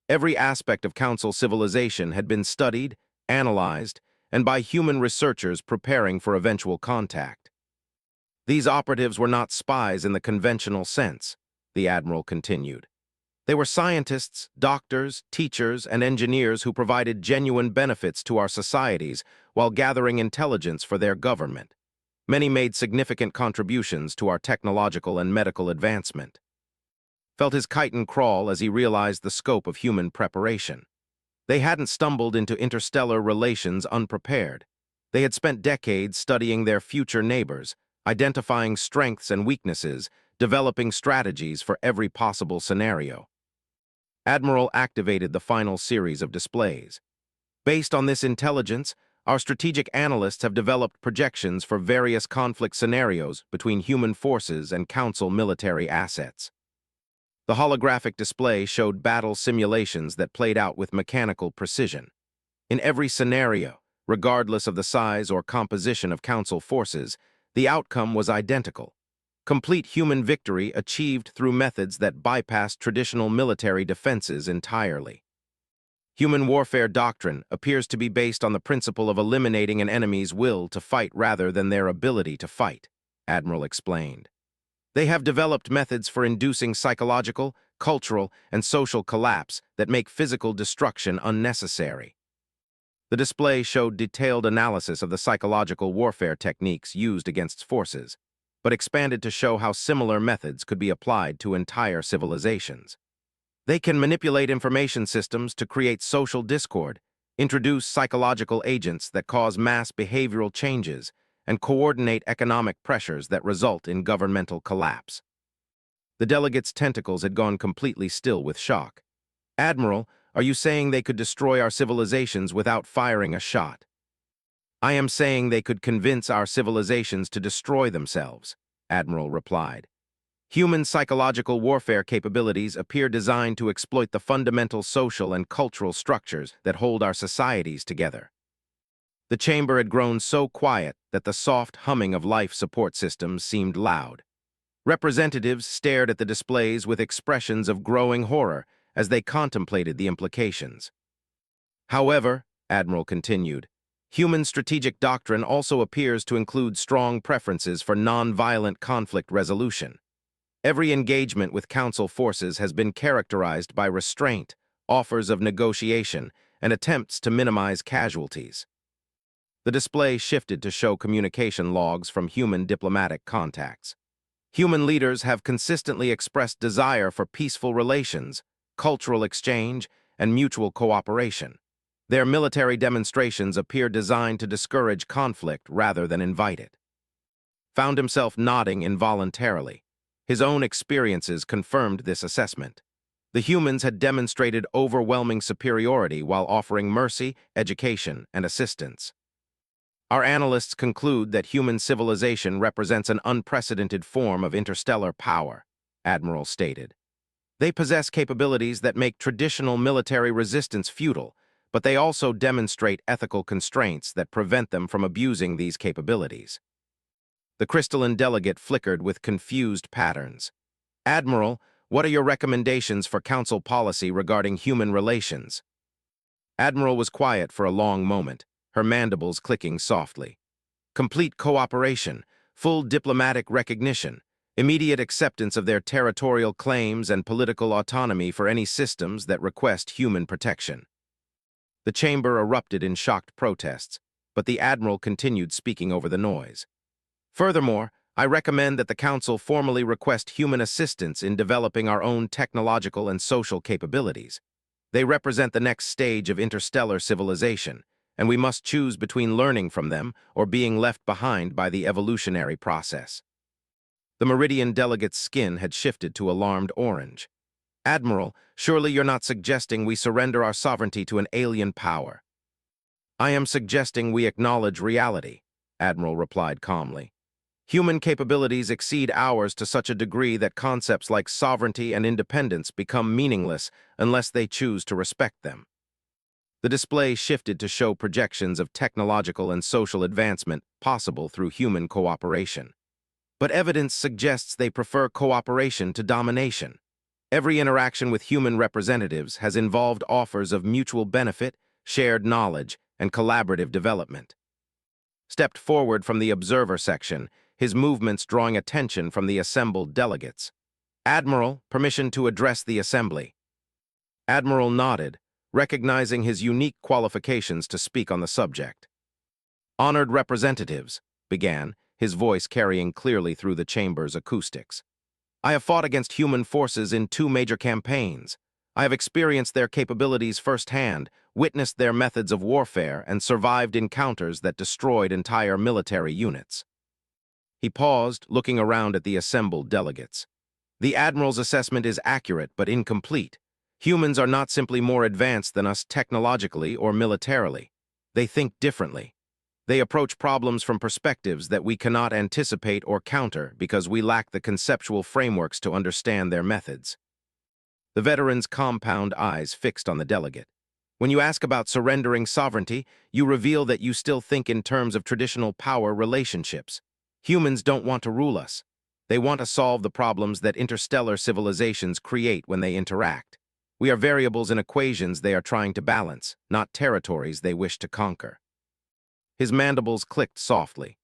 Every aspect of Council civilization had been studied, analyzed, and by human researchers preparing for eventual contact. These operatives were not spies in the conventional sense, the Admiral continued. They were scientists, doctors, teachers, and engineers who provided genuine benefits to our societies while gathering intelligence for their government. Many made significant contributions to our technological and medical advancement. Felt his chitin crawl as he realized the scope of human preparation. They hadn't stumbled into interstellar relations unprepared. They had spent decades studying their future neighbors, identifying strengths and weaknesses, developing strategies for every possible scenario. Admiral activated the final series of displays. Based on this intelligence, our strategic analysts have developed projections for various conflict scenarios between human forces and Council military assets. The holographic display showed battle simulations that played out with mechanical precision. In every scenario, regardless of the size or composition of Council forces, the outcome was identical. Complete human victory achieved through methods that bypassed traditional military defenses entirely. Human warfare doctrine appears to be based on the principle of eliminating an enemy's will to fight rather than their ability to fight, Admiral explained. They have developed methods for inducing psychological, cultural, and social collapse that make physical destruction unnecessary. The display showed detailed analysis of the psychological warfare techniques used against forces, but expanded to show how similar methods could be applied to entire civilizations. They can manipulate information systems to create social discord, introduce psychological agents that cause mass behavioral changes, and coordinate economic pressures that result in governmental collapse. The delegate's tentacles had gone completely still with shock. "Admiral, are you saying they could destroy our civilizations without firing a shot?" "I am saying they could convince our civilizations to destroy themselves," Admiral replied. "Human psychological warfare capabilities appear designed to exploit the fundamental social and cultural structures that hold our societies together." The chamber had grown so quiet that the soft humming of life support systems seemed loud. Representatives stared at the displays with expressions of growing horror as they contemplated the implications. "However," Admiral continued, "human strategic doctrine also appears to include strong preferences for non-violent conflict resolution. Every engagement with Council forces has been characterized by restraint, offers of negotiation, and attempts to minimize casualties." The display shifted to show communication logs from human diplomatic contacts. Human leaders have consistently expressed desire for peaceful relations, cultural exchange, and mutual cooperation. Their military demonstrations appear designed to discourage conflict rather than invite it. Found himself nodding involuntarily. His own experiences confirmed this assessment. The humans had demonstrated overwhelming superiority while offering mercy, education, and assistance. "Our analysts conclude that human civilization represents an unprecedented form of interstellar power," Admiral stated. "They possess capabilities that make traditional military resistance futile, but they also demonstrate ethical constraints that prevent them from abusing these capabilities." The crystalline delegate flickered with confused patterns. "Admiral, what are your recommendations for Council policy regarding human relations?" Admiral was quiet for a long moment, her mandibles clicking softly. "Complete cooperation, full diplomatic recognition, immediate acceptance of their territorial claims and political autonomy for any systems that request human protection." The chamber erupted in shocked protests, but the Admiral continued speaking over the noise. "Furthermore, I recommend that the Council formally request human assistance in developing our own technological and social capabilities. They represent the next stage of interstellar civilization, and we must choose between learning from them or being left behind by the evolutionary process." The Meridian delegate's skin had shifted to alarmed orange. "Admiral, surely you're not suggesting we surrender our sovereignty to an alien power?" "I am suggesting we acknowledge reality," Admiral replied calmly. "Human capabilities exceed ours to such a degree that concepts like sovereignty and independence become meaningless unless they choose to respect them." The display shifted to show projections of technological and social advancement possible through human cooperation. But evidence suggests they prefer cooperation to domination. Every interaction with human representatives has involved offers of mutual benefit, shared knowledge, and collaborative development. Stepped forward from the observer section, his movements drawing attention from the assembled delegates. "Admiral, permission to address the assembly." Admiral nodded, recognizing his unique qualifications to speak on the subject. "Honored representatives," began, his voice carrying clearly through the chamber's acoustics. "I have fought against human forces in 2 major campaigns. I have experienced their capabilities firsthand, witnessed their methods of warfare, and survived encounters that destroyed entire military units." He paused, looking around at the assembled delegates. "The Admiral's assessment is accurate but incomplete. Humans are not simply more advanced than us technologically or militarily. They think differently. They approach problems from perspectives that we cannot anticipate or counter because we lack the conceptual frameworks to understand their methods." The veteran's compound eyes fixed on the delegate. "When you ask about surrendering sovereignty, you reveal that you still think in terms of traditional power relationships. Humans don't want to rule us. They want to solve the problems that interstellar civilizations create when they interact. We are variables in equations they are trying to balance, not territories they wish to conquer." His mandibles clicked softly.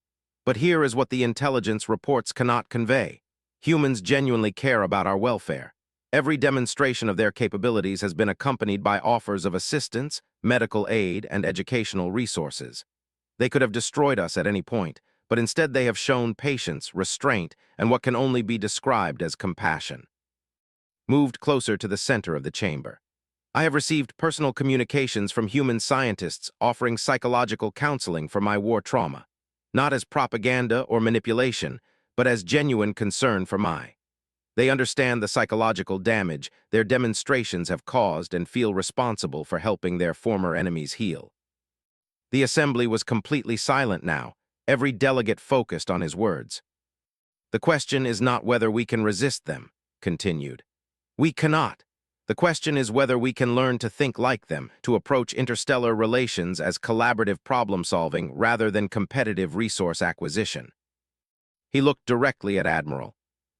"But here is what the intelligence reports cannot convey. Humans genuinely care about our welfare. Every demonstration of their capabilities has been accompanied by offers of assistance, medical aid, and educational resources. They could have destroyed us at any point, but instead they have shown patience, restraint, and what can only be described as compassion." Moved closer to the center of the chamber. "I have received personal communications from human scientists offering psychological counseling for my war trauma, not as propaganda or manipulation, but as genuine concern for my They understand the psychological damage their demonstrations have caused and feel responsible for helping their former enemies heal. The assembly was completely silent now, every delegate focused on his words. The question is not whether we can resist them, continued. We cannot. The question is whether we can learn to think like them, to approach interstellar relations as collaborative problem-solving rather than competitive resource acquisition. He looked directly at Admiral.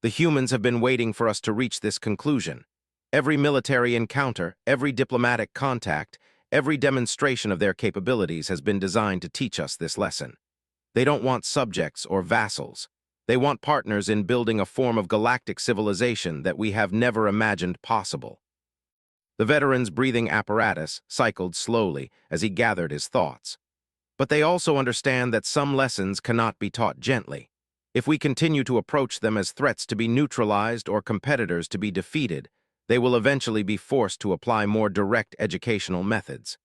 The humans have been waiting for us to reach this conclusion. Every military encounter, every diplomatic contact, every demonstration of their capabilities has been designed to teach us this lesson. They don't want subjects or vassals. They want partners in building a form of galactic civilization that we have never imagined possible. The veteran's breathing apparatus cycled slowly as he gathered his thoughts. But they also understand that some lessons cannot be taught gently. If we continue to approach them as threats to be neutralized or competitors to be defeated, they will eventually be forced to apply more direct educational methods.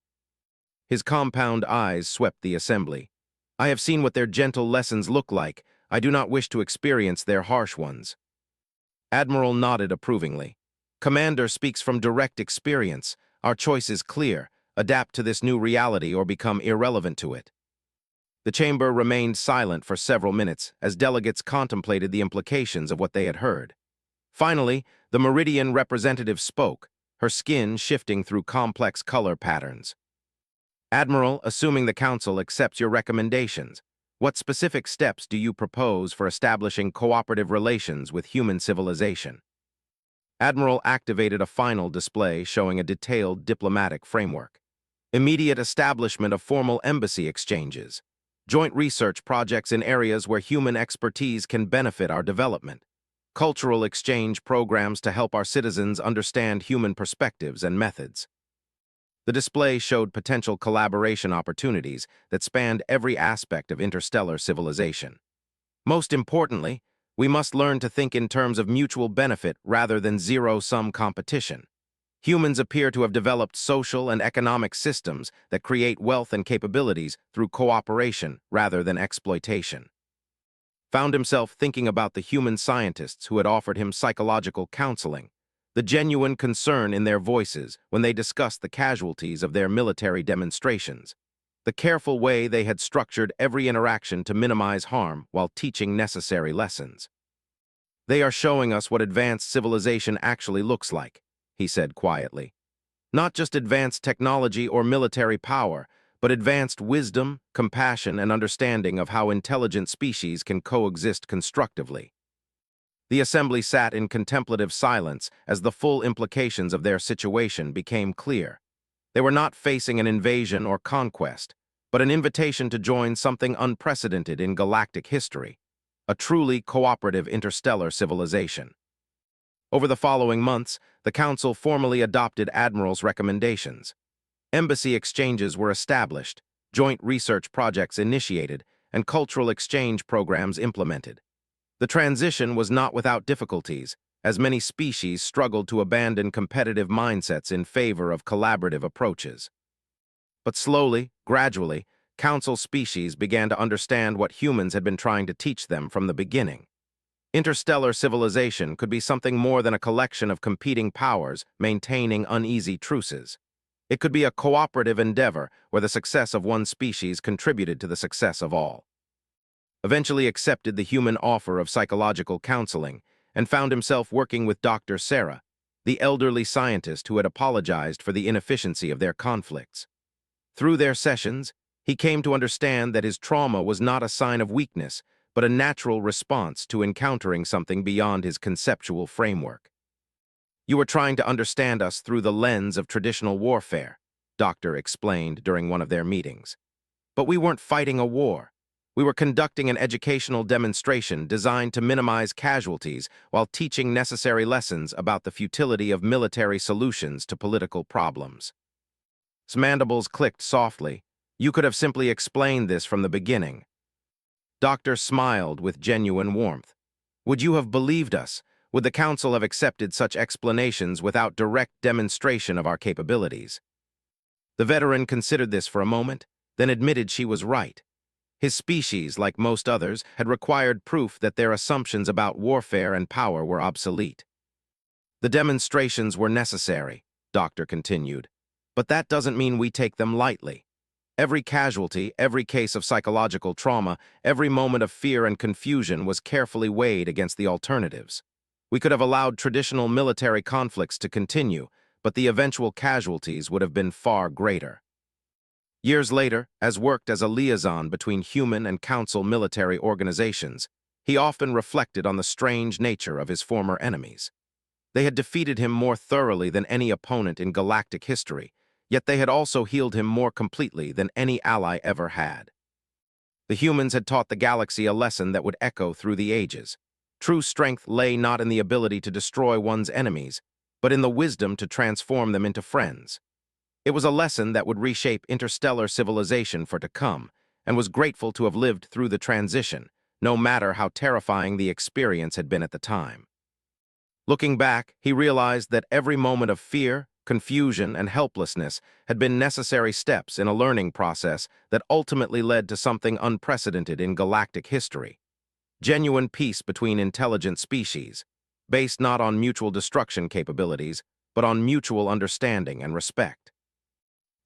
His compound eyes swept the assembly. I have seen what their gentle lessons look like. I do not wish to experience their harsh ones. Admiral nodded approvingly. Commander speaks from direct experience. Our choice is clear. Adapt to this new reality or become irrelevant to it. The chamber remained silent for several minutes as delegates contemplated the implications of what they had heard. Finally, the Meridian representative spoke, her skin shifting through complex color patterns. Admiral, assuming the Council accepts your recommendations, what specific steps do you propose for establishing cooperative relations with human civilization? Admiral activated a final display showing a detailed diplomatic framework. Immediate establishment of formal embassy exchanges. Joint research projects in areas where human expertise can benefit our development. Cultural exchange programs to help our citizens understand human perspectives and methods. The display showed potential collaboration opportunities that spanned every aspect of interstellar civilization. Most importantly, we must learn to think in terms of mutual benefit rather than zero-sum competition. Humans appear to have developed social and economic systems that create wealth and capabilities through cooperation rather than exploitation. Found himself thinking about the human scientists who had offered him psychological counseling, the genuine concern in their voices when they discussed the casualties of their military demonstrations, the careful way they had structured every interaction to minimize harm while teaching necessary lessons. They are showing us what advanced civilization actually looks like, he said quietly. Not just advanced technology or military power, but advanced wisdom, compassion, and understanding of how intelligent species can coexist constructively. The assembly sat in contemplative silence as the full implications of their situation became clear. They were not facing an invasion or conquest, but an invitation to join something unprecedented in galactic history, a truly cooperative interstellar civilization. Over the following months, the Council formally adopted Admiral's recommendations. Embassy exchanges were established, joint research projects initiated, and cultural exchange programs implemented. The transition was not without difficulties, as many species struggled to abandon competitive mindsets in favor of collaborative approaches. But slowly, gradually, Council species began to understand what humans had been trying to teach them from the beginning. Interstellar civilization could be something more than a collection of competing powers maintaining uneasy truces. It could be a cooperative endeavor where the success of one species contributed to the success of all. Eventually accepted the human offer of psychological counseling and found himself working with Dr. Sarah, the elderly scientist who had apologized for the inefficiency of their conflicts. Through their sessions, he came to understand that his trauma was not a sign of weakness, but a natural response to encountering something beyond his conceptual framework. You were trying to understand us through the lens of traditional warfare, Doctor explained during one of their meetings. But we weren't fighting a war. We were conducting an educational demonstration designed to minimize casualties while teaching necessary lessons about the futility of military solutions to political problems. His mandibles clicked softly. You could have simply explained this from the beginning. Doctor smiled with genuine warmth. Would you have believed us? Would the Council have accepted such explanations without direct demonstration of our capabilities? The veteran considered this for a moment, then admitted she was right. His species, like most others, had required proof that their assumptions about warfare and power were obsolete. The demonstrations were necessary, Doctor continued, but that doesn't mean we take them lightly. Every casualty, every case of psychological trauma, every moment of fear and confusion was carefully weighed against the alternatives. We could have allowed traditional military conflicts to continue, but the eventual casualties would have been far greater. Years later, as worked as a liaison between human and council military organizations, he often reflected on the strange nature of his former enemies. They had defeated him more thoroughly than any opponent in galactic history, yet they had also healed him more completely than any ally ever had. The humans had taught the galaxy a lesson that would echo through the ages. True strength lay not in the ability to destroy one's enemies, but in the wisdom to transform them into friends. It was a lesson that would reshape interstellar civilization for to come, and was grateful to have lived through the transition, no matter how terrifying the experience had been at the time. Looking back, he realized that every moment of fear, confusion, and helplessness had been necessary steps in a learning process that ultimately led to something unprecedented in galactic history. Genuine peace between intelligent species, based not on mutual destruction capabilities, but on mutual understanding and respect.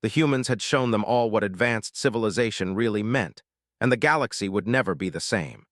The humans had shown them all what advanced civilization really meant, and the galaxy would never be the same.